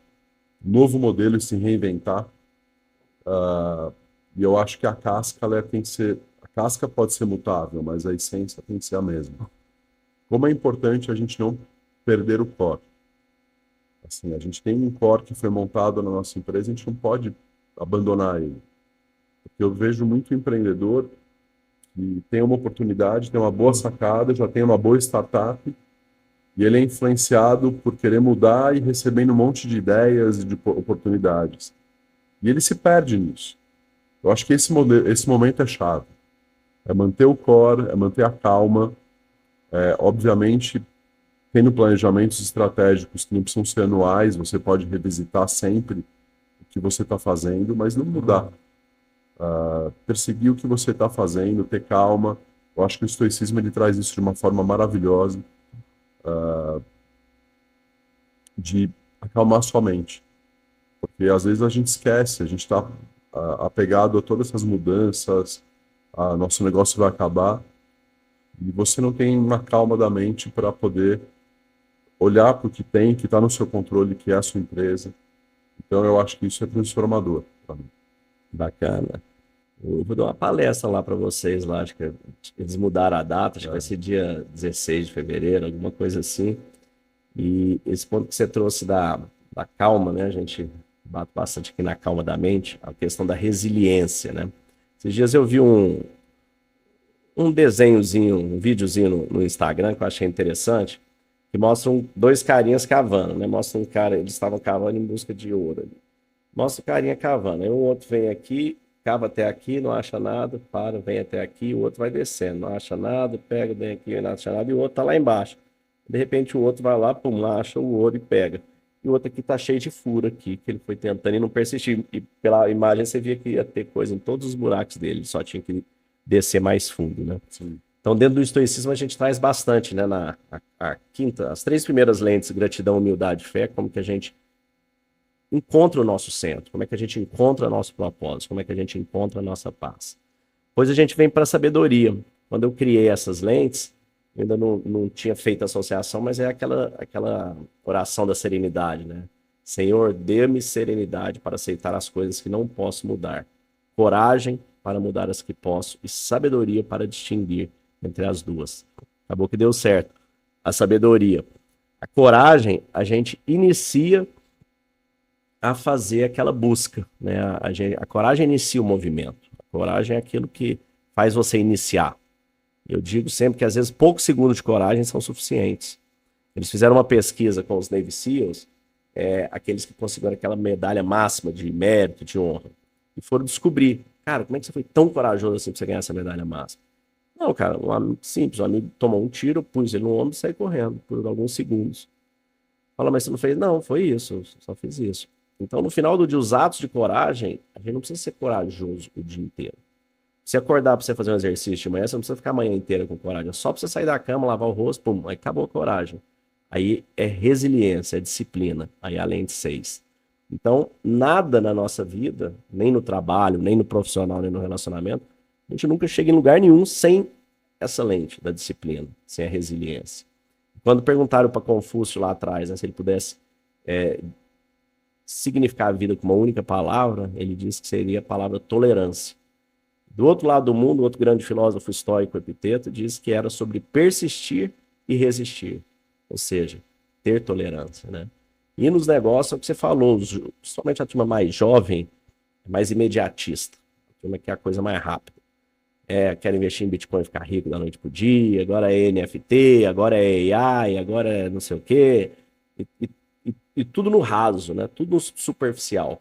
um novo modelo e se reinventar, e eu acho que a casca ela tem que ser... A casca pode ser mutável, mas a essência tem que ser a mesma. Como é importante a gente não perder o core. Assim, a gente tem um core que foi montado na nossa empresa, a gente não pode abandonar ele. Porque eu vejo muito empreendedor que tem uma oportunidade, tem uma boa sacada, já tem uma boa startup, e ele é influenciado por querer mudar e recebendo um monte de ideias e de oportunidades. E ele se perde nisso. Eu acho que esse momento é chave. É manter o core, é manter a calma, obviamente tendo planejamentos estratégicos que não precisam ser anuais, você pode revisitar sempre o que você está fazendo, mas não mudar. Perseguir o que você está fazendo, ter calma. Eu acho que o estoicismo ele traz isso de uma forma maravilhosa, de acalmar sua mente. Porque às vezes a gente esquece, a gente está apegado a todas essas mudanças, nosso negócio vai acabar, e você não tem uma calma da mente para poder olhar para o que tem, que está no seu controle, que é a sua empresa. Então eu acho que isso é transformador para mim. Bacana. Eu vou dar uma palestra lá para vocês lá, acho que eles mudaram a data, acho que vai ser dia 16 de fevereiro, alguma coisa assim. E esse ponto que você trouxe da calma, né? A gente bate bastante aqui na calma da mente, a questão da resiliência, né? Esses dias eu vi um desenhozinho, um videozinho no Instagram que eu achei interessante, que mostram dois carinhas cavando, né? Mostra um cara, eles estavam cavando em busca de ouro ali. Mostra o carinha cavando. Aí o outro vem aqui, cava até aqui, não acha nada, para, vem até aqui, o outro vai descendo, não acha nada, pega, vem aqui, não acha nada, e o outro tá lá embaixo. De repente o outro vai lá, pum, lá acha o ouro e pega. E o outro aqui tá cheio de furo aqui, que ele foi tentando e não persistiu. E pela imagem você via que ia ter coisa em todos os buracos dele, ele só tinha que descer mais fundo, né? Sim. Então, dentro do estoicismo, a gente traz bastante, né? A quinta, as três primeiras lentes, gratidão, humildade e fé, como que a gente encontra o nosso centro, como é que a gente encontra nosso propósito, como é que a gente encontra a nossa paz. Depois a gente vem para a sabedoria. Quando eu criei essas lentes, eu ainda não tinha feito associação, mas é aquela oração da serenidade, né? Senhor, dê-me serenidade para aceitar as coisas que não posso mudar, coragem para mudar as que posso e sabedoria para distinguir entre as duas. Acabou que deu certo. A sabedoria. A coragem, a gente inicia a fazer aquela busca, né? A coragem inicia o movimento. A coragem é aquilo que faz você iniciar. Eu digo sempre que às vezes poucos segundos de coragem são suficientes. Eles fizeram uma pesquisa com os Navy SEALs, aqueles que conseguiram aquela medalha máxima de mérito, de honra, e foram descobrir, cara, como é que você foi tão corajoso assim pra você ganhar essa medalha máxima? Não, cara, um amigo simples, um amigo tomou um tiro, pus ele no ombro e saiu correndo por alguns segundos. Fala, mas você não fez? Não, foi isso, eu só fiz isso. Então, no final do dia, os atos de coragem, a gente não precisa ser corajoso o dia inteiro. Se acordar para você fazer um exercício de manhã, você não precisa ficar a manhã inteira com coragem. É só para você sair da cama, lavar o rosto, pum, aí acabou a coragem. Aí é resiliência, é disciplina. Aí além de 6. Então, nada na nossa vida, nem no trabalho, nem no profissional, nem no relacionamento, a gente nunca chega em lugar nenhum sem essa lente da disciplina, sem a resiliência. Quando perguntaram para Confúcio lá atrás, né, se ele pudesse significar a vida com uma única palavra, ele disse que seria a palavra tolerância. Do outro lado do mundo, outro grande filósofo estoico, Epiteto, diz que era sobre persistir e resistir, ou seja, ter tolerância, né? E nos negócios, é o que você falou, principalmente a turma mais jovem, mais imediatista, a turma quer a coisa mais rápida. Quer investir em Bitcoin e ficar rico da noite pro dia, agora é NFT, agora é AI, agora é não sei o quê, e tudo no raso, né? Tudo no superficial.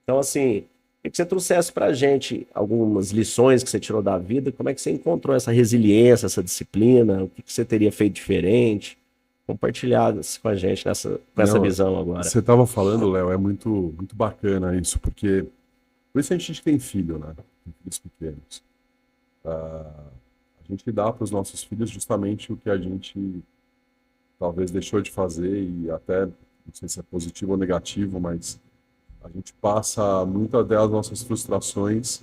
Então, assim, queria que você trouxesse para a gente algumas lições que você tirou da vida, como é que você encontrou essa resiliência, essa disciplina, o que você teria feito diferente? Compartilhar com a gente com essa Não, visão agora. você estava falando, Léo, é muito, muito bacana isso, porque por isso a gente tem filho, né? Tem filhos pequenos. A gente dá para os nossos filhos justamente o que a gente talvez deixou de fazer e até, não sei se é positivo ou negativo, mas a gente passa muitas das nossas frustrações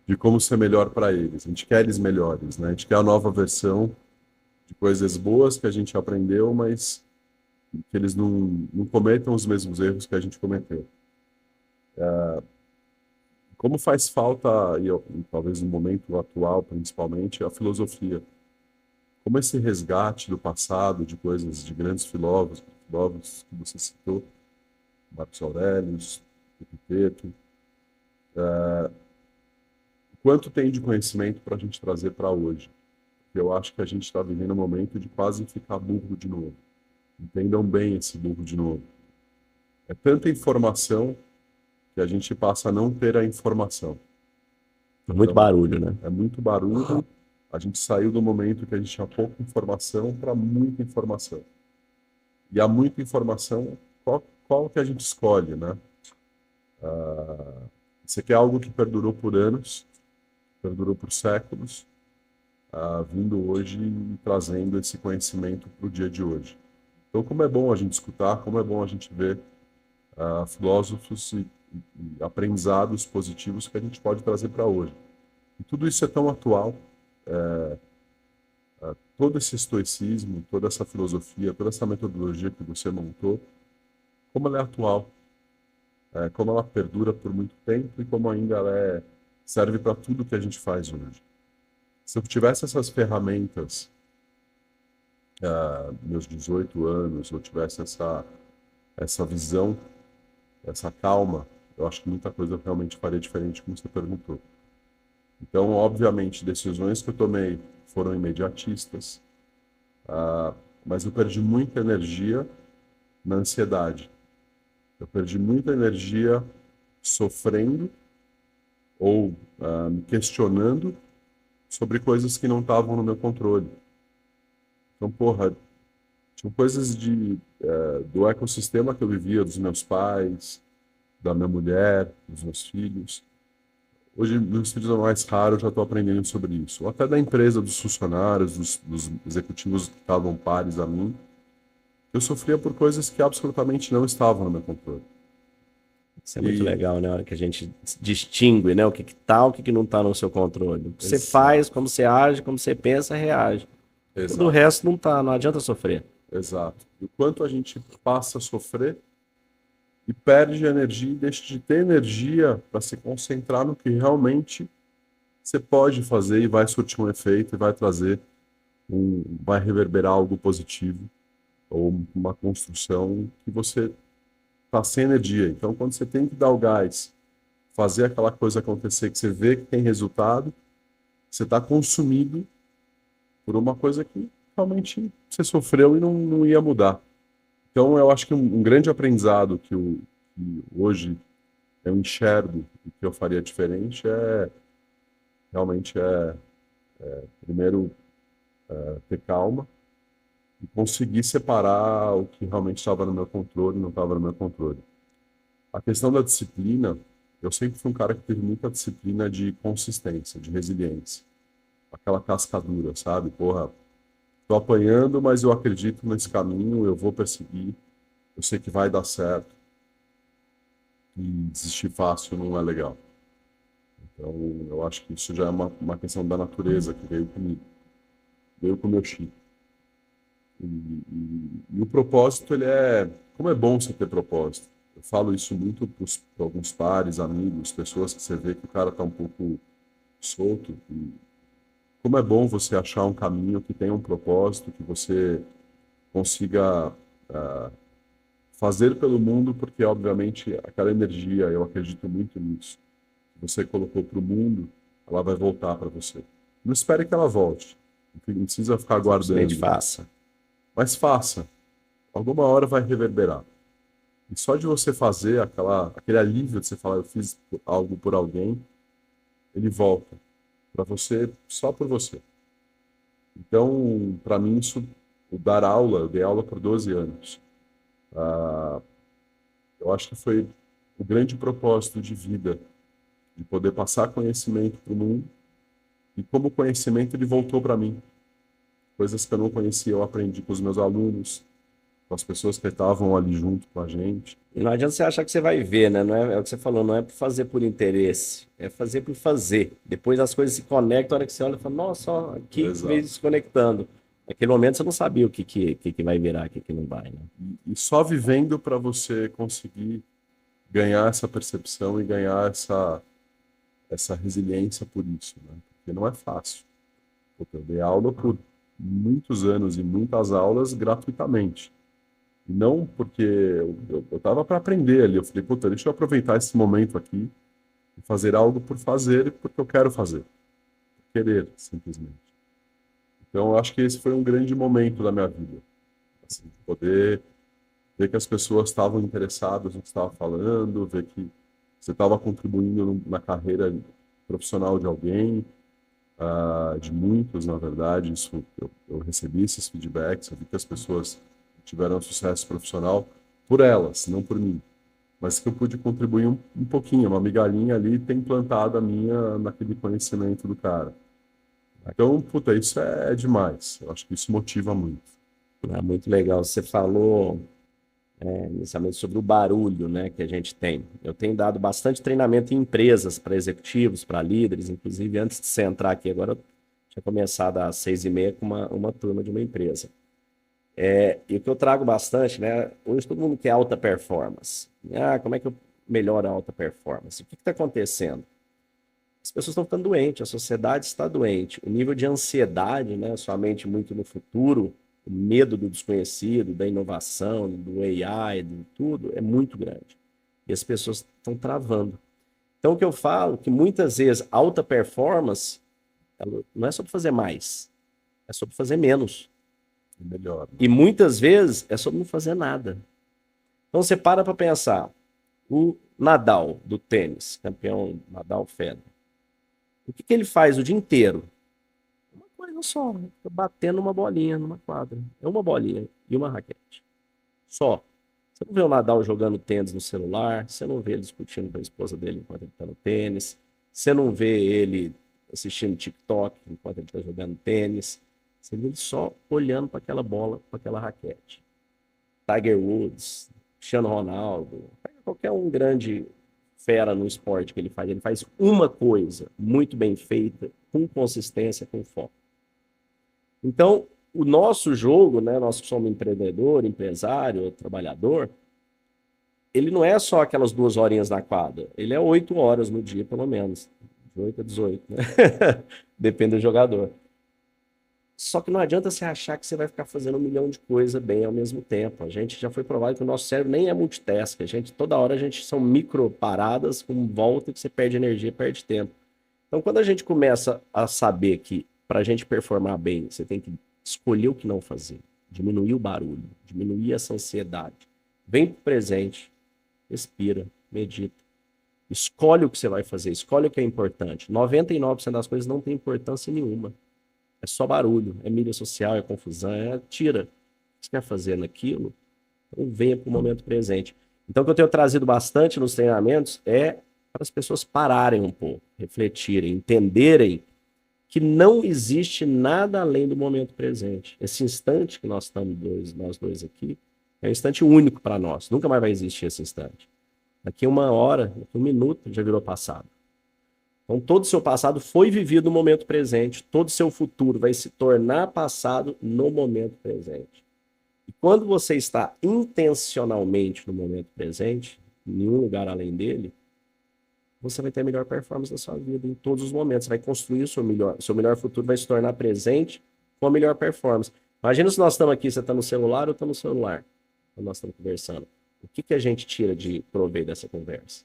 de como ser melhor para eles. A gente quer eles melhores, né? A gente quer a nova versão de coisas boas que a gente aprendeu, mas que eles não cometam os mesmos erros que a gente cometeu. Como faz falta, e talvez no momento atual principalmente, a filosofia. Como esse resgate do passado, de coisas de grandes filósofos que você citou, Marcos Aurelius, Epiteto, quanto tem de conhecimento para a gente trazer para hoje? Porque eu acho que a gente está vivendo um momento de quase ficar burro de novo. Entendam bem esse burro de novo. É tanta informação que a gente passa a não ter a informação. Muito Então, barulho, né? é muito barulho. A gente saiu do momento que a gente tinha pouca informação para muita informação. E a muita informação, qual que a gente escolhe, né? Isso aqui é algo que perdurou por anos, perdurou por séculos, vindo hoje e trazendo esse conhecimento para o dia de hoje. Então, como é bom a gente escutar, como é bom a gente ver filósofos e aprendizados positivos que a gente pode trazer para hoje. E tudo isso é tão atual, todo esse estoicismo, toda essa filosofia, toda essa metodologia que você montou, como ela é atual, como ela perdura por muito tempo e como ainda ela serve para tudo que a gente faz hoje. Se eu tivesse essas ferramentas, meus 18 anos, eu tivesse essa visão, essa calma, eu acho que muita coisa eu realmente faria diferente, como você perguntou. Então, obviamente, decisões que eu tomei foram imediatistas. mas eu perdi muita energia na ansiedade. Eu perdi muita energia sofrendo ou me questionando sobre coisas que não estavam no meu controle. Então, porra, tinham coisas do ecossistema que eu vivia, dos meus pais, da minha mulher, dos meus filhos. Hoje, meus filhos é mais raro, eu já estou aprendendo sobre isso. Ou até da empresa, dos funcionários, dos executivos que estavam pares a mim. Eu sofria por coisas que absolutamente não estavam no meu controle. Isso é muito E, legal, né? A hora que a gente distingue, né? O que que tá, o que que não tá no seu controle. O que você faz, exato, como você age, como você pensa, reage. Todo o exato, resto não tá, não adianta sofrer. exato. E o quanto a gente passa a sofrer e perde energia e deixa de ter energia para se concentrar no que realmente você pode fazer e vai surtir um efeito e vai trazer vai reverberar algo positivo ou uma construção que você está sem energia. Então, quando você tem que dar o gás, fazer aquela coisa acontecer, que você vê que tem resultado, você está consumido por uma coisa que realmente você sofreu e não ia mudar. Então, eu acho que um grande aprendizado que hoje eu enxergo e que eu faria diferente realmente primeiro, ter calma e conseguir separar o que realmente estava no meu controle e não estava no meu controle. A questão da disciplina, eu sempre fui um cara que teve muita disciplina de consistência, de resiliência. Aquela casca dura, sabe? Porra, tô apanhando, mas eu acredito nesse caminho, eu vou perseguir, eu sei que vai dar certo. E desistir fácil não é legal. Então, eu acho que isso já é uma questão da natureza que veio comigo, veio com o meu chip. E o propósito, como é bom você ter propósito. Eu falo isso muito para alguns pares, amigos, pessoas que você vê que o cara está um pouco solto. E como é bom você achar um caminho que tenha um propósito, que você consiga fazer pelo mundo, porque, obviamente, aquela energia, eu acredito muito nisso, que você colocou para o mundo, ela vai voltar para você. Não espere que ela volte. Não precisa ficar Simplesmente aguardando. faça. Mas faça. Alguma hora vai reverberar. E só de você fazer aquele alívio de você falar, eu fiz algo por alguém, ele volta para você, só por você. Então, para mim, o dar aula, eu dei aula por 12 anos. Ah, eu acho que foi o grande propósito de vida, de poder passar conhecimento para o mundo, e como conhecimento ele voltou para mim. Coisas que eu não conhecia, eu aprendi com os meus alunos, com as pessoas que estavam ali junto com a gente. E não adianta você achar que você vai ver, né? Não é o que você falou, não é por fazer por interesse, é fazer por fazer. Depois as coisas se conectam, a hora que você olha e fala, nossa, ó, aqui que veio Exato. se conectando. Naquele momento você não sabia o que vai virar, o que não vai, né? E só vivendo para você conseguir ganhar essa percepção e ganhar essa resiliência por isso, né? Porque não é fácil. Porque eu dei aula por muitos anos e muitas aulas gratuitamente. E não porque eu tava para aprender ali. Eu falei, puta, deixa eu aproveitar esse momento aqui e fazer algo por fazer, porque eu quero fazer. Por querer, simplesmente. Então, eu acho que esse foi um grande momento da minha vida. Assim, poder ver que as pessoas estavam interessadas no que estava falando, ver que você estava contribuindo na carreira profissional de alguém, de muitos, na verdade. Isso, eu recebi esses feedbacks, eu vi que as pessoas tiveram sucesso profissional por elas, não por mim. Mas que eu pude contribuir um pouquinho, uma migalhinha ali, ter implantado a minha naquele conhecimento do cara. Então, puta, isso é demais. Eu acho que isso motiva muito. É muito legal. Você falou inicialmente sobre o barulho, né, que a gente tem. Eu tenho dado bastante treinamento em empresas para executivos, para líderes, inclusive antes de você entrar aqui agora, eu tinha começado às 6h30 com uma turma de uma empresa. E o que eu trago bastante, né? Hoje todo mundo quer alta performance. Ah, como é que eu melhoro a alta performance? O que está acontecendo? As pessoas estão ficando doentes, a sociedade está doente. O nível de ansiedade, né? Sua mente muito no futuro, o medo do desconhecido, da inovação, do AI, de tudo, é muito grande. E as pessoas estão travando. Então, o que eu falo, que muitas vezes alta performance não é sobre fazer mais, é sobre fazer menos. Melhor. E muitas vezes é sobre não fazer nada. Então você para pensar. O Nadal, do tênis, campeão Nadal Federer. O que ele faz o dia inteiro? Uma coisa só, né? Fica batendo uma bolinha numa quadra. É uma bolinha e uma raquete. Só. Você não vê o Nadal jogando tênis no celular, você não vê ele discutindo com a esposa dele enquanto ele está no tênis, você não vê ele assistindo TikTok enquanto ele está jogando tênis, você vê ele só olhando para aquela bola, para aquela raquete. Tiger Woods, Cristiano Ronaldo, qualquer um grande fera no esporte que ele faz uma coisa muito bem feita, com consistência, com foco. Então, o nosso jogo, né, nós que somos empreendedor, empresário, trabalhador, ele não é só aquelas 2 horinhas na quadra, ele é 8 horas no dia, pelo menos. De 8 a 18, né? Depende do jogador. Só que não adianta você achar que você vai ficar fazendo 1 milhão de coisas bem ao mesmo tempo. A gente já foi provado que o nosso cérebro nem é multitask. Toda hora a gente são micro paradas com volta que você perde energia, perde tempo. Então, quando a gente começa a saber que para a gente performar bem, você tem que escolher o que não fazer, diminuir o barulho, diminuir essa ansiedade. Vem para o presente, respira, medita. Escolhe o que você vai fazer, escolhe o que é importante. 99% das coisas não tem importância nenhuma. É só barulho, é mídia social, é confusão, tira. O que você quer fazer naquilo? Então venha para o momento presente. Então o que eu tenho trazido bastante nos treinamentos é para as pessoas pararem um pouco, refletirem, entenderem que não existe nada além do momento presente. Esse instante que nós dois aqui, é um instante único para nós. Nunca mais vai existir esse instante. Daqui 1 hora, daqui 1 minuto, já virou passado. Então, todo o seu passado foi vivido no momento presente, todo o seu futuro vai se tornar passado no momento presente. E quando você está intencionalmente no momento presente, em nenhum lugar além dele, você vai ter a melhor performance da sua vida em todos os momentos. Você vai construir o seu melhor futuro, vai se tornar presente com a melhor performance. Imagina se nós estamos aqui, você está no celular ou está no celular, quando nós estamos conversando. O que a gente tira de proveito dessa conversa?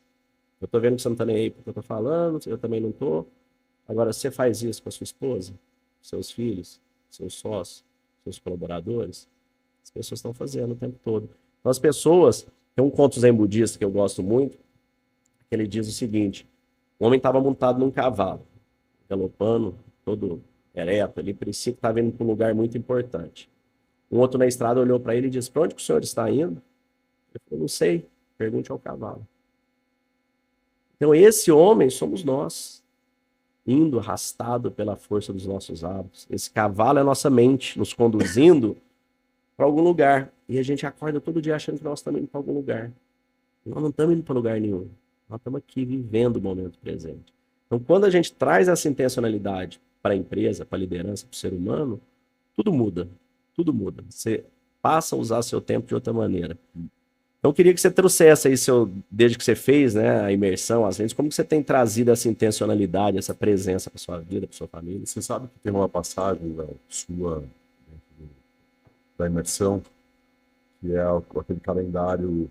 Eu tô vendo que você não tá nem aí porque eu tô falando, eu também não tô. Agora, você faz isso com a sua esposa, seus filhos, seus sócios, seus colaboradores? As pessoas estão fazendo o tempo todo. Então, as pessoas... Tem um conto zen budista que eu gosto muito, que ele diz o seguinte: o homem estava montado num cavalo, galopando, todo ereto ali, parecia que estava indo para um lugar muito importante. Um outro na estrada olhou para ele e disse: para onde que o senhor está indo? Ele falou: não sei, pergunte ao cavalo. Então, esse homem somos nós, indo arrastado pela força dos nossos hábitos. Esse cavalo é a nossa mente, nos conduzindo para algum lugar. E a gente acorda todo dia achando que nós estamos indo para algum lugar. Nós não estamos indo para lugar nenhum. Nós estamos aqui vivendo o momento presente. Então, quando a gente traz essa intencionalidade para a empresa, para a liderança, para o ser humano, tudo muda. Tudo muda. Você passa a usar seu tempo de outra maneira. Então, eu queria que você trouxesse aí, desde que você fez, né, a imersão, às vezes, como que você tem trazido essa intencionalidade, essa presença para sua vida, para sua família? Você sabe que tem uma passagem sua dentro da imersão, que é aquele calendário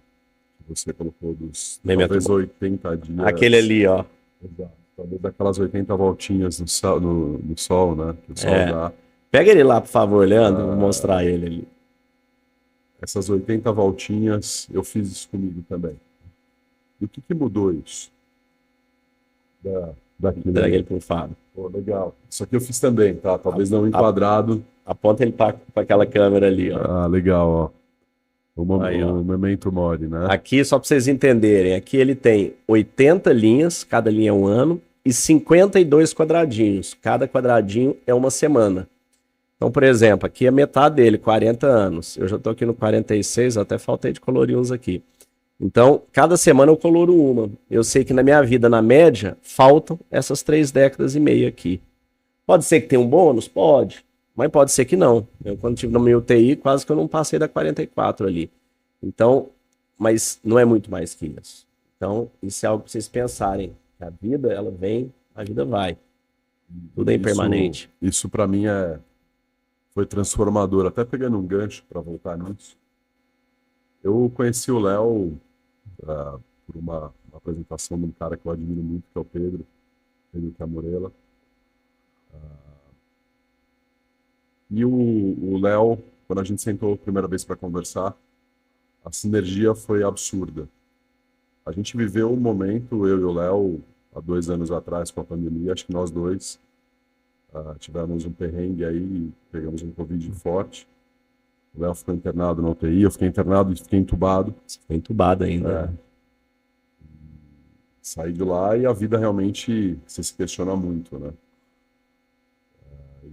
que você colocou dos talvez 80 dias. Aquele ali, ó. Exato. Talvez aquelas 80 voltinhas no sol, né? Que o sol dá. Pega ele lá, por favor, Leandro, vou mostrar ele ali. Essas 80 voltinhas, eu fiz isso comigo também. E o que mudou isso? Daquele pro Fábio. Pô, legal. Isso aqui eu fiz também, tá? Talvez não enquadrado. Aponta ele para aquela câmera ali, ó. Ah, legal, ó. O Memento Mori, né? Aqui, só para vocês entenderem, aqui ele tem 80 linhas, cada linha é um ano, e 52 quadradinhos. Cada quadradinho é uma semana. Então, por exemplo, aqui é metade dele, 40 anos. Eu já estou aqui no 46, até faltei de colorir uns aqui. Então, cada semana eu coloro uma. Eu sei que na minha vida, na média, faltam essas 3 décadas e meia aqui. Pode ser que tenha um bônus? Pode. Mas pode ser que não. Eu, quando estive no meu UTI, quase que eu não passei da 44 ali. Então, mas não é muito mais que isso. Então, isso é algo para vocês pensarem. A vida, ela vem, a vida vai. Tudo é impermanente. Isso para mim foi transformador. Até pegando um gancho para voltar nisso. Eu conheci o Léo por uma apresentação de um cara que eu admiro muito, que é o Pedro Camurela. E o Léo, quando a gente sentou a primeira vez para conversar, a sinergia foi absurda. A gente viveu um momento, eu e o Léo, há 2 anos atrás com a pandemia, acho que nós dois tivemos um perrengue aí, pegamos um Covid forte. O Léo ficou internado na UTI, eu fiquei internado e fiquei entubado. Você foi entubado ainda. Saí de lá e a vida realmente você se questiona muito, né?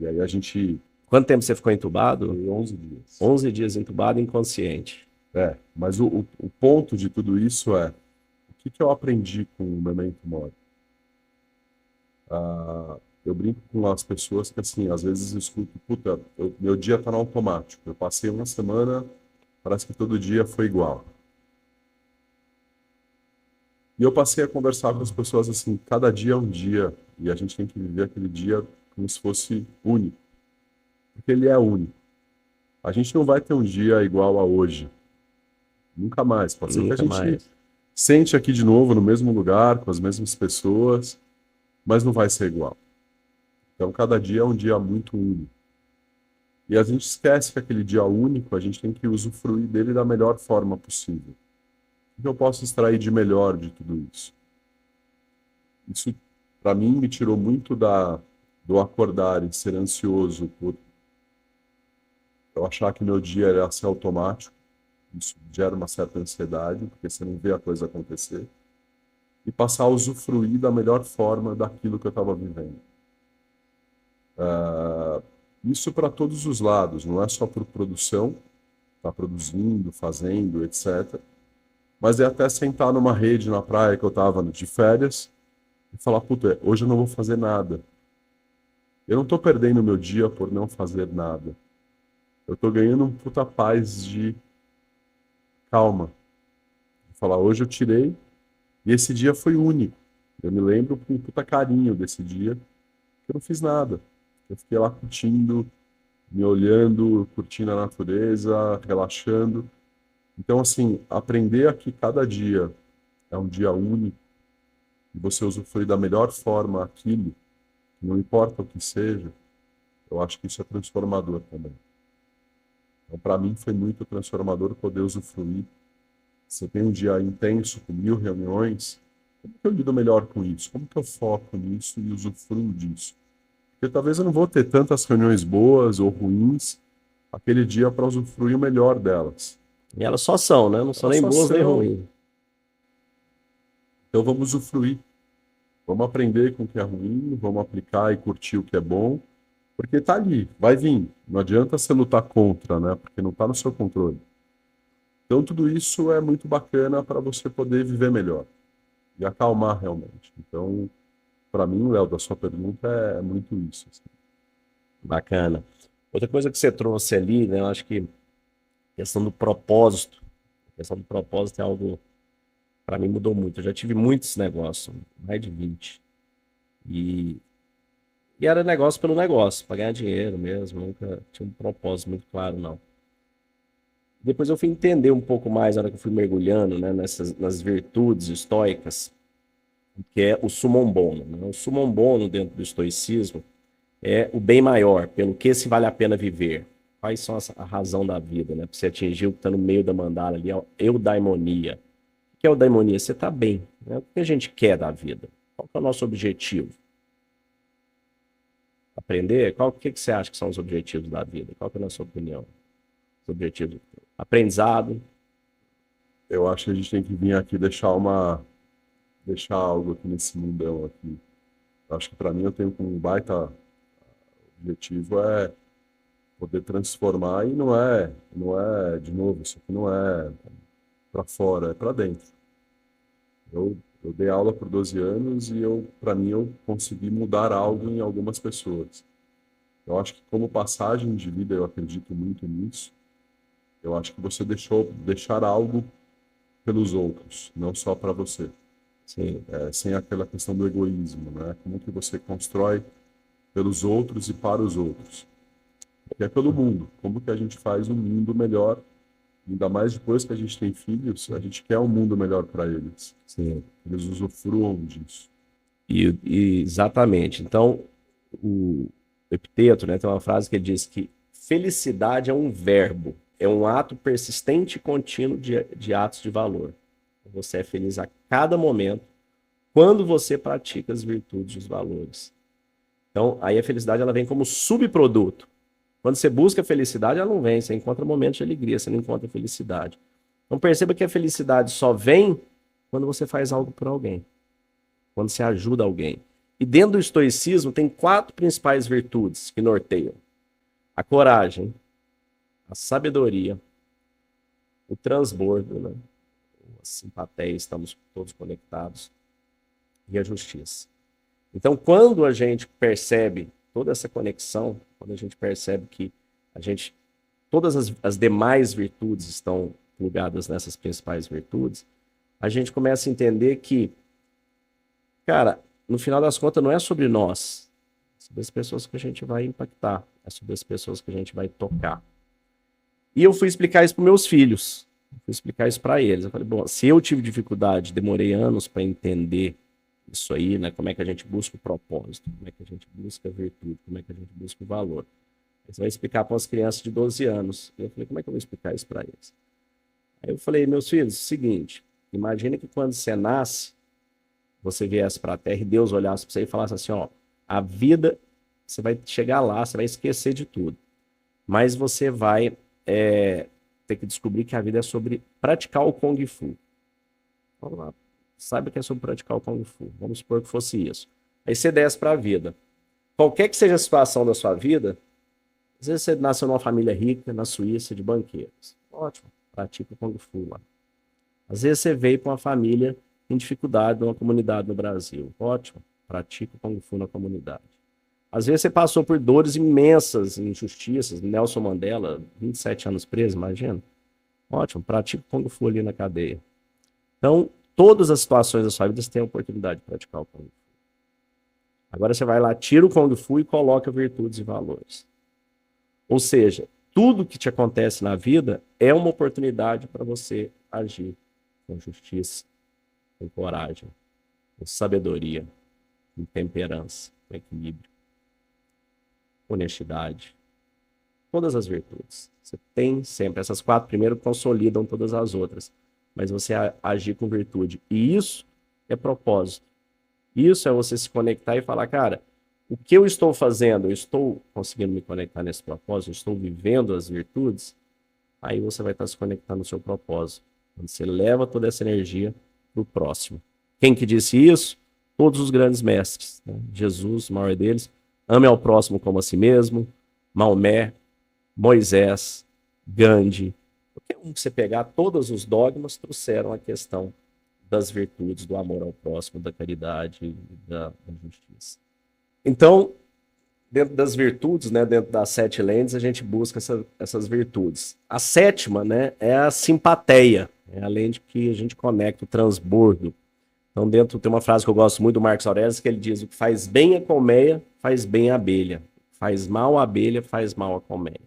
E aí a gente... Quanto tempo você ficou entubado? Foi 11 dias. 11 dias entubado, inconsciente. Mas o ponto de tudo isso é, o que eu aprendi com o Memento Mori? Eu brinco com as pessoas que, assim, às vezes eu escuto, puta, meu dia tá no automático. Eu passei uma semana, parece que todo dia foi igual. E eu passei a conversar com as pessoas assim, cada dia é um dia, e a gente tem que viver aquele dia como se fosse único. Porque ele é único. A gente não vai ter um dia igual a hoje. Nunca mais. Pode ser que a gente sente aqui de novo no mesmo lugar, com as mesmas pessoas, mas não vai ser igual. Então, cada dia é um dia muito único. E a gente esquece que aquele dia único, a gente tem que usufruir dele da melhor forma possível. O que eu posso extrair de melhor de tudo isso? Isso, para mim, me tirou muito do acordar e ser ansioso por eu achar que meu dia era ser automático. Isso gera uma certa ansiedade, porque você não vê a coisa acontecer. E passar a usufruir da melhor forma daquilo que eu estava vivendo. Isso para todos os lados, não é só por produção, tá produzindo, fazendo, etc. Mas é até sentar numa rede na praia que eu estava de férias e falar, puta, hoje eu não vou fazer nada. Eu não estou perdendo meu dia por não fazer nada. Eu estou ganhando um puta paz de calma. De falar, hoje eu tirei e esse dia foi único. Eu me lembro com um puta carinho desse dia que eu não fiz nada. Eu fiquei lá curtindo, me olhando, curtindo a natureza, relaxando. Então, assim, aprender a que cada dia é um dia único e você usufruir da melhor forma aquilo, não importa o que seja, eu acho que isso é transformador também. Então, para mim, foi muito transformador poder usufruir. Se eu tenho um dia intenso, com 1000 reuniões, como que eu lido melhor com isso? Como que eu foco nisso e usufruo disso? Porque talvez eu não vou ter tantas reuniões boas ou ruins aquele dia para usufruir o melhor delas. E elas só são, né? Não são nem boas nem ruins. Então vamos usufruir. Vamos aprender com o que é ruim, vamos aplicar e curtir o que é bom, porque tá ali, vai vir. Não adianta você lutar contra, né? Porque não está no seu controle. Então tudo isso é muito bacana para você poder viver melhor e acalmar realmente. Então, para mim, Léo, da sua pergunta é muito isso. Assim. Bacana. Outra coisa que você trouxe ali, né? Eu acho que a questão do propósito. A questão do propósito é algo, para mim, mudou muito. Eu já tive muitos negócios, mais de 20. E era negócio pelo negócio, para ganhar dinheiro mesmo. Nunca tinha um propósito muito claro, não. Depois eu fui entender um pouco mais, na hora que eu fui mergulhando, né, nas virtudes estoicas, que é o summum bonum, né? O summum bonum dentro do estoicismo é o bem maior, pelo que se vale a pena viver. Quais são a razão da vida, né? Para você atingir o que está no meio da mandala ali, é eudaimonia. O que é eudaimonia? Você está bem, né? O que a gente quer da vida? Qual que é o nosso objetivo? Aprender? O que você acha que são os objetivos da vida? Qual que é a sua opinião? Os objetivos? Aprendizado. Eu acho que a gente tem que vir aqui deixar algo aqui nesse mundão aqui. Eu acho que para mim eu tenho um baita objetivo é poder transformar e não é de novo, isso aqui não é para fora, é para dentro. Eu dei aula por 12 anos e para mim eu consegui mudar algo em algumas pessoas. Eu acho que como passagem de vida eu acredito muito nisso. Eu acho que você deixar algo pelos outros, não só para você. Sim. Sem aquela questão do egoísmo, né? Como que você constrói pelos outros e para os outros. Que é pelo mundo. Como que a gente faz um mundo melhor? Ainda mais depois que a gente tem filhos, a gente quer um mundo melhor para eles. Sim. Eles usufruam disso. Exatamente. Então, o Epiteto, né, tem uma frase que ele diz que felicidade é um verbo, é um ato persistente e contínuo de atos de valor. Você é feliz a cada momento quando você pratica as virtudes e os valores. Então, aí a felicidade ela vem como subproduto. Quando você busca a felicidade, ela não vem, você encontra momentos de alegria, você não encontra felicidade. Então perceba que a felicidade só vem quando você faz algo por alguém, quando você ajuda alguém. E dentro do estoicismo tem 4 principais virtudes que norteiam: a coragem, a sabedoria, o transbordo, né? A simpatia, estamos todos conectados, e a justiça. Então, quando a gente percebe toda essa conexão, quando a gente percebe que todas as demais virtudes estão plugadas nessas principais virtudes, a gente começa a entender que, cara, no final das contas não é sobre nós, é sobre as pessoas que a gente vai impactar, é sobre as pessoas que a gente vai tocar. E eu fui explicar isso para meus filhos, fui explicar isso para eles. Eu falei, bom, se eu tive dificuldade, demorei anos para entender isso aí, né? Como é que a gente busca o propósito, como é que a gente busca a virtude, como é que a gente busca o valor. Aí você vai explicar para umas crianças de 12 anos. E eu falei, como é que eu vou explicar isso para eles? Aí eu falei, meus filhos, é o seguinte, imagina que quando você nasce, você viesse para a Terra e Deus olhasse para você e falasse assim, ó, a vida, você vai chegar lá, você vai esquecer de tudo. Mas você vai ter que descobrir que a vida é sobre praticar o Kung Fu. Vamos lá. Saiba que é sobre praticar o Kung Fu. Vamos supor que fosse isso. Aí você desce para a vida. Qualquer que seja a situação da sua vida, às vezes você nasceu numa família rica, na Suíça, de banqueiros. Ótimo, pratica o Kung Fu lá. Às vezes você veio para uma família em dificuldade, numa comunidade no Brasil. Ótimo, pratica o Kung Fu na comunidade. Às vezes você passou por dores imensas, injustiças. Nelson Mandela, 27 anos preso, imagina. Ótimo, pratica o Kung Fu ali na cadeia. Então, todas as situações da sua vida você tem a oportunidade de praticar o Kung Fu. Agora você vai lá, tira o Kung Fu e coloca virtudes e valores. Ou seja, tudo que te acontece na vida é uma oportunidade para você agir com justiça, com coragem, com sabedoria, com temperança, com equilíbrio, honestidade. Todas as virtudes. Você tem sempre. Essas 4 primeiro consolidam todas as outras. Mas você agir com virtude. E isso é propósito. Isso é você se conectar e falar, cara, o que eu estou fazendo? Eu estou conseguindo me conectar nesse propósito? Eu estou vivendo as virtudes? Aí você vai estar se conectando no seu propósito. Quando você leva toda essa energia para o próximo. Quem que disse isso? Todos os grandes mestres. Né? Jesus, o maior deles. Ame ao próximo como a si mesmo. Maomé, Moisés, Gandhi. Qualquer um que você pegar, todos os dogmas trouxeram a questão das virtudes, do amor ao próximo, da caridade e da justiça. Então, dentro das virtudes, né, dentro das 7 lentes, a gente busca essas virtudes. A 7ª, né, é a simpatia, é a lente que a gente conecta o transbordo. Então, dentro tem uma frase que eu gosto muito do Marcos Aurelius, que ele diz: o que faz bem a colmeia, faz bem a abelha. Faz mal a abelha, faz mal a colmeia.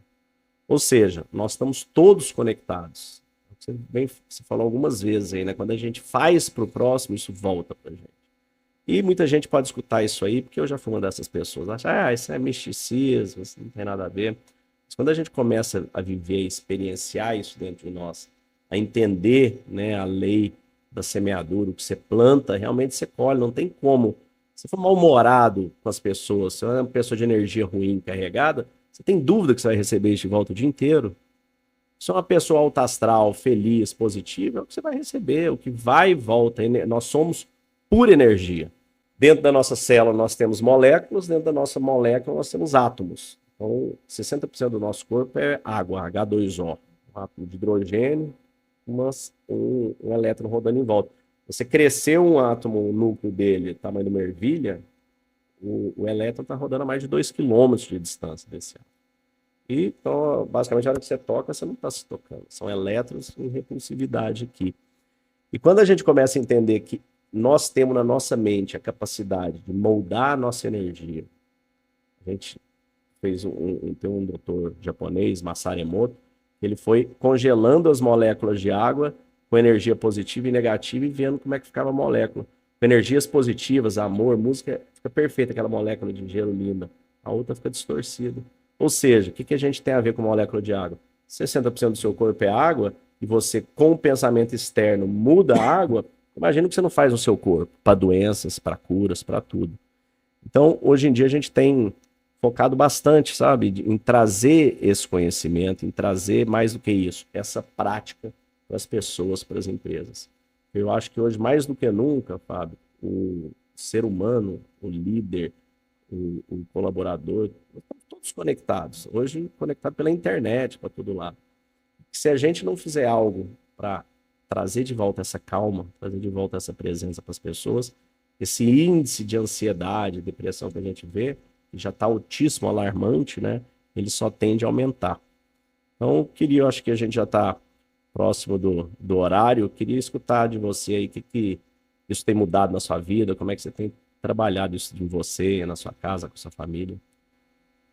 Ou seja, nós estamos todos conectados. Você falou algumas vezes aí, né? Quando a gente faz para o próximo, isso volta para a gente. E muita gente pode escutar isso aí, porque eu já fui uma dessas pessoas. Acha, isso é misticismo, isso não tem nada a ver. Mas quando a gente começa a viver, a experienciar isso dentro de nós, a entender, né, a lei da semeadura, o que você planta, realmente você colhe. Não tem como. Se for mal-humorado com as pessoas, se é uma pessoa de energia ruim, carregada, você tem dúvida que você vai receber isso de volta o dia inteiro? Se é uma pessoa alta astral, feliz, positiva, é o que você vai receber, o que vai e volta. Nós somos pura energia. Dentro da nossa célula nós temos moléculas, dentro da nossa molécula nós temos átomos. Então, 60% do nosso corpo é água, H2O. Um átomo de hidrogênio, um elétron rodando em volta. Você cresceu um átomo, o núcleo dele, tamanho de uma ervilha, o elétron está rodando a mais de 2 km de distância desse átomo. E, então, basicamente, a hora que você toca, você não está se tocando. São elétrons em repulsividade aqui. E quando a gente começa a entender que nós temos na nossa mente a capacidade de moldar a nossa energia, a gente fez tem um doutor japonês, Masaru Emoto, ele foi congelando as moléculas de água com energia positiva e negativa e vendo como é que ficava a molécula. Com energias positivas, amor, música, fica perfeita aquela molécula de gelo linda. A outra fica distorcida. Ou seja, o que a gente tem a ver com molécula de água? 60% do seu corpo é água e você, com o pensamento externo, muda a água. Imagina o que você não faz no seu corpo, para doenças, para curas, para tudo. Então, hoje em dia, a gente tem focado bastante, sabe, em trazer esse conhecimento, em trazer mais do que isso, essa prática para as pessoas, para as empresas. Eu acho que hoje, mais do que nunca, Fábio, o ser humano, o líder, o colaborador, estamos todos conectados. Hoje, conectado pela internet, para todo lado. Se a gente não fizer algo para trazer de volta essa calma, trazer de volta essa presença para as pessoas, esse índice de ansiedade, depressão que a gente vê, que já está altíssimo, alarmante, né? Ele só tende a aumentar. Então, eu acho que a gente já está próximo do horário, eu queria escutar de você aí o que isso tem mudado na sua vida, como é que você tem trabalhado isso em você, na sua casa, com sua família.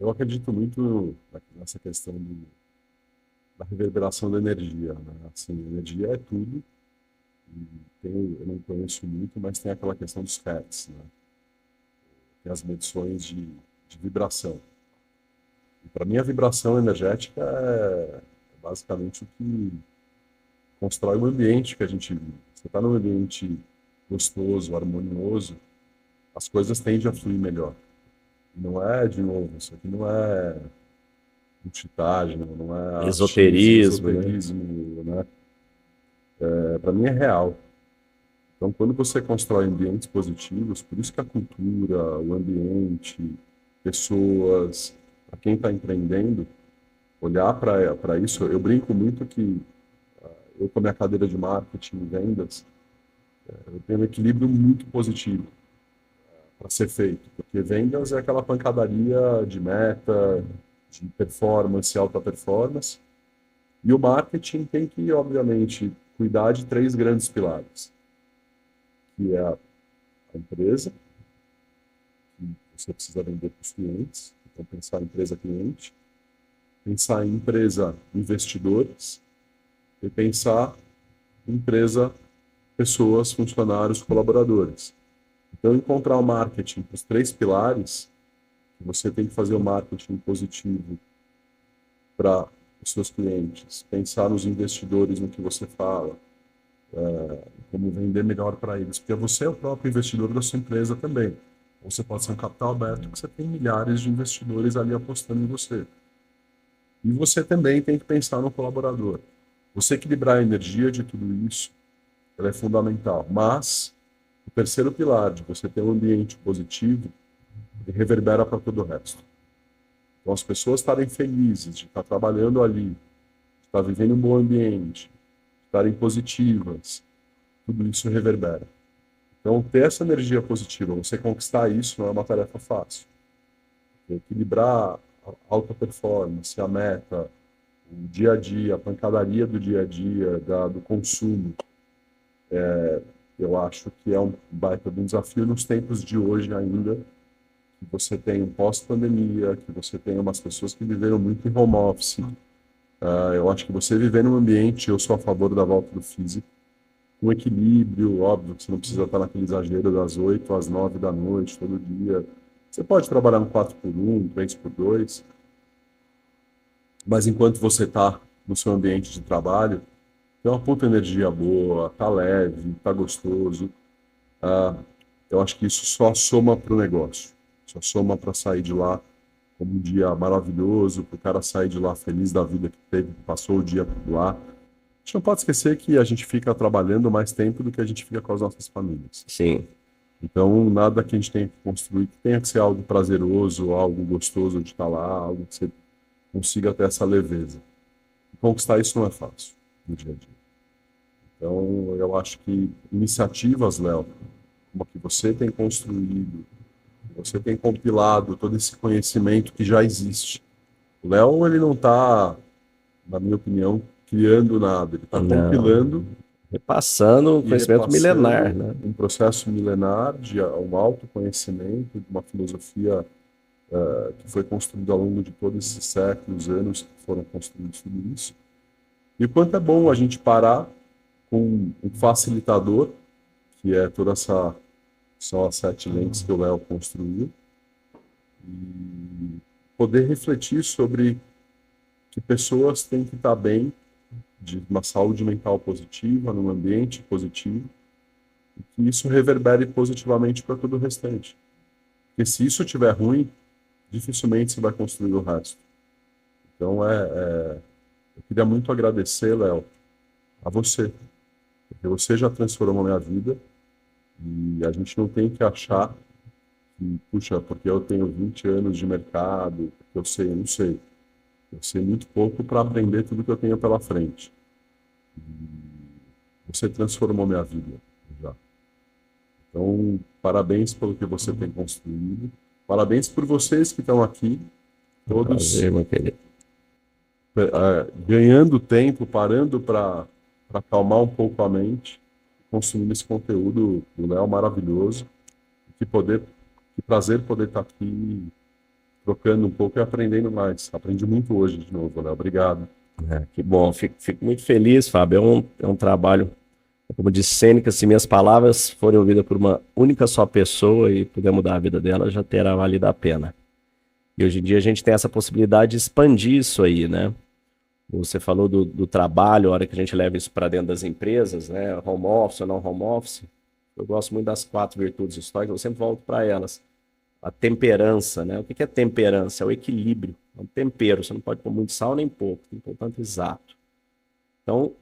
Eu acredito muito nessa questão da reverberação da energia, né? Assim, energia é tudo. E eu não conheço muito, mas tem aquela questão dos hertz, né? Tem as medições de vibração. E para mim a vibração energética é basicamente o que constrói o ambiente que a gente vive. Você está num ambiente gostoso, harmonioso, as coisas tendem a fluir melhor. E não é, de novo, isso aqui não é multitagem, não é Esoterismo, né? esoterismo, né? Para mim é real. Então, quando você constrói ambientes positivos, por isso que a cultura, o ambiente, pessoas, para quem está empreendendo, olhar para isso, eu brinco muito que eu, com a minha cadeira de marketing e vendas, eu tenho um equilíbrio muito positivo para ser feito, porque vendas é aquela pancadaria de meta, de performance, alta performance, e o marketing tem que, obviamente, cuidar de três grandes pilares, que é a empresa, que você precisa vender para os clientes, então pensar em empresa cliente, pensar em empresa investidores e pensar em empresa pessoas, funcionários, colaboradores. Então, encontrar o marketing para os três pilares, você tem que fazer o marketing positivo para os seus clientes, pensar nos investidores, no que você fala, como vender melhor para eles, porque você é o próprio investidor da sua empresa também. Ou você pode ser um capital aberto, que você tem milhares de investidores ali apostando em você. E você também tem que pensar no colaborador. Você equilibrar a energia de tudo isso, ela é fundamental. Mas o terceiro pilar de você ter um ambiente positivo, ele reverbera para todo o resto. Então, as pessoas estarem felizes de estar trabalhando ali, de estar vivendo um bom ambiente, de estarem positivas, tudo isso reverbera. Então, ter essa energia positiva, você conquistar isso não é uma tarefa fácil. Equilibrar a alta performance, a meta, o dia a dia, a pancadaria do dia a dia, do consumo, eu acho que é um baita de um desafio nos tempos de hoje ainda, que você tem um pós-pandemia, que você tem umas pessoas que viveram muito em home office. Eu acho que você viver num ambiente, eu sou a favor da volta do físico, com equilíbrio, óbvio que você não precisa estar naquele exagero das 8 às 9 da noite, todo dia. Você pode trabalhar um 4x1, 3x2, mas enquanto você está no seu ambiente de trabalho, tem uma puta energia boa, tá leve, tá gostoso. Eu acho que isso só soma para o negócio, só soma para sair de lá como um dia maravilhoso, para o cara sair de lá feliz da vida que teve, que passou o dia lá. A gente não pode esquecer que a gente fica trabalhando mais tempo do que a gente fica com as nossas famílias. Sim. Então, nada que a gente tenha que construir que tenha que ser algo prazeroso, algo gostoso de estar lá, algo que você consiga ter essa leveza. E conquistar isso não é fácil no dia a dia. Então, eu acho que iniciativas, Léo, como a que você tem construído, você tem compilado todo esse conhecimento que já existe. O Léo, ele não está, na minha opinião, criando nada, ele está compilando repassando um e conhecimento milenar, né? um processo milenar de um autoconhecimento, de uma filosofia que foi construída ao longo de todos esses séculos, anos que foram construídos tudo isso. E o quanto é bom a gente parar com um facilitador, que é toda são as 7 lentes que o Léo construiu, e poder refletir sobre que pessoas têm que estar bem, de uma saúde mental positiva, num ambiente positivo, e que isso reverbere positivamente para todo o restante. Porque se isso estiver ruim, dificilmente você vai construir o resto. Então, eu queria muito agradecer, Léo, a você, porque você já transformou a minha vida e a gente não tem que achar que, puxa, porque eu tenho 20 anos de mercado, porque eu não sei. Eu sei muito pouco para aprender tudo que eu tenho pela frente. E você transformou minha vida já. Então, parabéns pelo que você tem construído. Parabéns por vocês que estão aqui, todos Prazer, meu querido. Ganhando tempo, parando para acalmar um pouco a mente, consumindo esse conteúdo do Léo maravilhoso. Que prazer poder estar aqui trocando um pouco e aprendendo mais. Aprendi muito hoje de novo, Léo. Obrigado. Que bom, fico muito feliz, Fábio. É um trabalho, como disse Sêneca, se minhas palavras forem ouvidas por uma única só pessoa e puder mudar a vida dela, já terá valido a pena. E hoje em dia a gente tem essa possibilidade de expandir isso aí, né? Você falou do trabalho, a hora que a gente leva isso para dentro das empresas, né? Home office ou não home office. Eu gosto muito das 4 virtudes históricas, eu sempre volto para elas. A temperança, né? O que é temperança? É o equilíbrio, é um tempero. Você não pode pôr muito sal nem pouco, tem que pôr tanto exato. Então,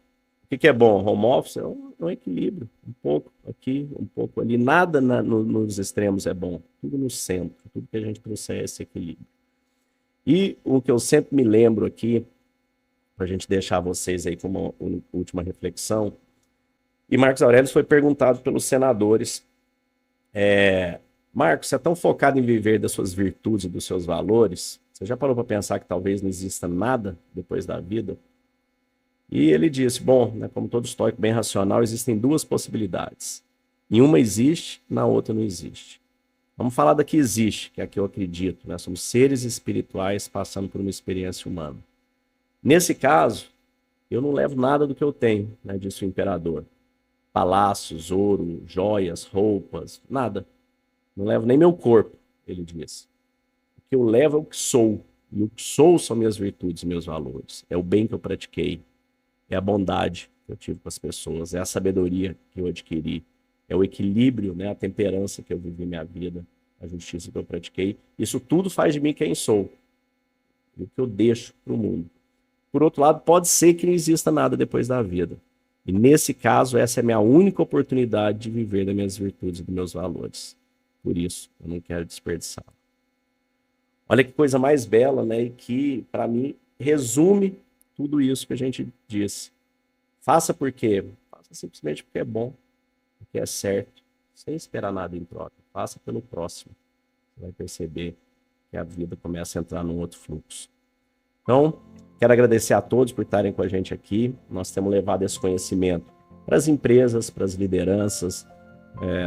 o que é bom? Home office é um equilíbrio, um pouco aqui, um pouco ali. Nada nos extremos é bom, tudo no centro, tudo que a gente trouxer é esse equilíbrio. E o que eu sempre me lembro aqui, para a gente deixar vocês aí com uma última reflexão, e Marcos Aurélio foi perguntado pelos senadores, Marcos, você é tão focado em viver das suas virtudes e dos seus valores, você já parou para pensar que talvez não exista nada depois da vida? E ele disse, bom, né, como todo estoico bem racional, existem 2 possibilidades. Em uma existe, na outra não existe. Vamos falar da que existe, que é a que eu acredito, né? Somos seres espirituais passando por uma experiência humana. Nesse caso, eu não levo nada do que eu tenho, né, disse o imperador. Palácios, ouro, joias, roupas, nada. Não levo nem meu corpo, ele disse. O que eu levo é o que sou. E o que sou são minhas virtudes, meus valores. É o bem que eu pratiquei. É a bondade que eu tive com as pessoas. É a sabedoria que eu adquiri. É o equilíbrio, né, a temperança que eu vivi minha vida. A justiça que eu pratiquei. Isso tudo faz de mim quem sou. E o que eu deixo para o mundo. Por outro lado, pode ser que não exista nada depois da vida. E nesse caso, essa é a minha única oportunidade de viver das minhas virtudes e dos meus valores. Por isso, eu não quero desperdiçar. Olha que coisa mais bela, né? E que, para mim, resume tudo isso que a gente disse. Faça por quê? Faça simplesmente porque é bom, porque é certo, sem esperar nada em troca. Faça pelo próximo. Você vai perceber que a vida começa a entrar num outro fluxo. Então, quero agradecer a todos por estarem com a gente aqui. Nós temos levado esse conhecimento para as empresas, para as lideranças,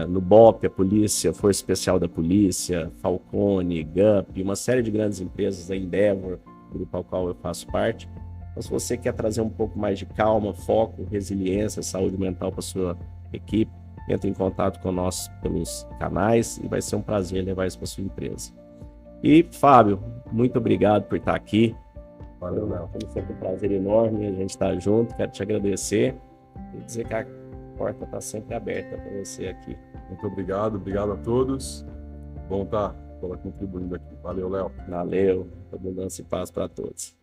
no BOP, a polícia, Força Especial da Polícia, Falcone, GUP, uma série de grandes empresas, a Endeavor, grupo ao qual eu faço parte. Então, se você quer trazer um pouco mais de calma, foco, resiliência, saúde mental para a sua equipe, entre em contato conosco pelos canais e vai ser um prazer levar isso para a sua empresa. E, Fábio, muito obrigado por estar aqui. Valeu, Léo. Foi sempre um prazer enorme a gente estar junto. Quero te agradecer e dizer que a porta está sempre aberta para você aqui. Muito obrigado a todos. Bom estar contribuindo aqui. Valeu, Léo. Valeu, abundância e paz para todos.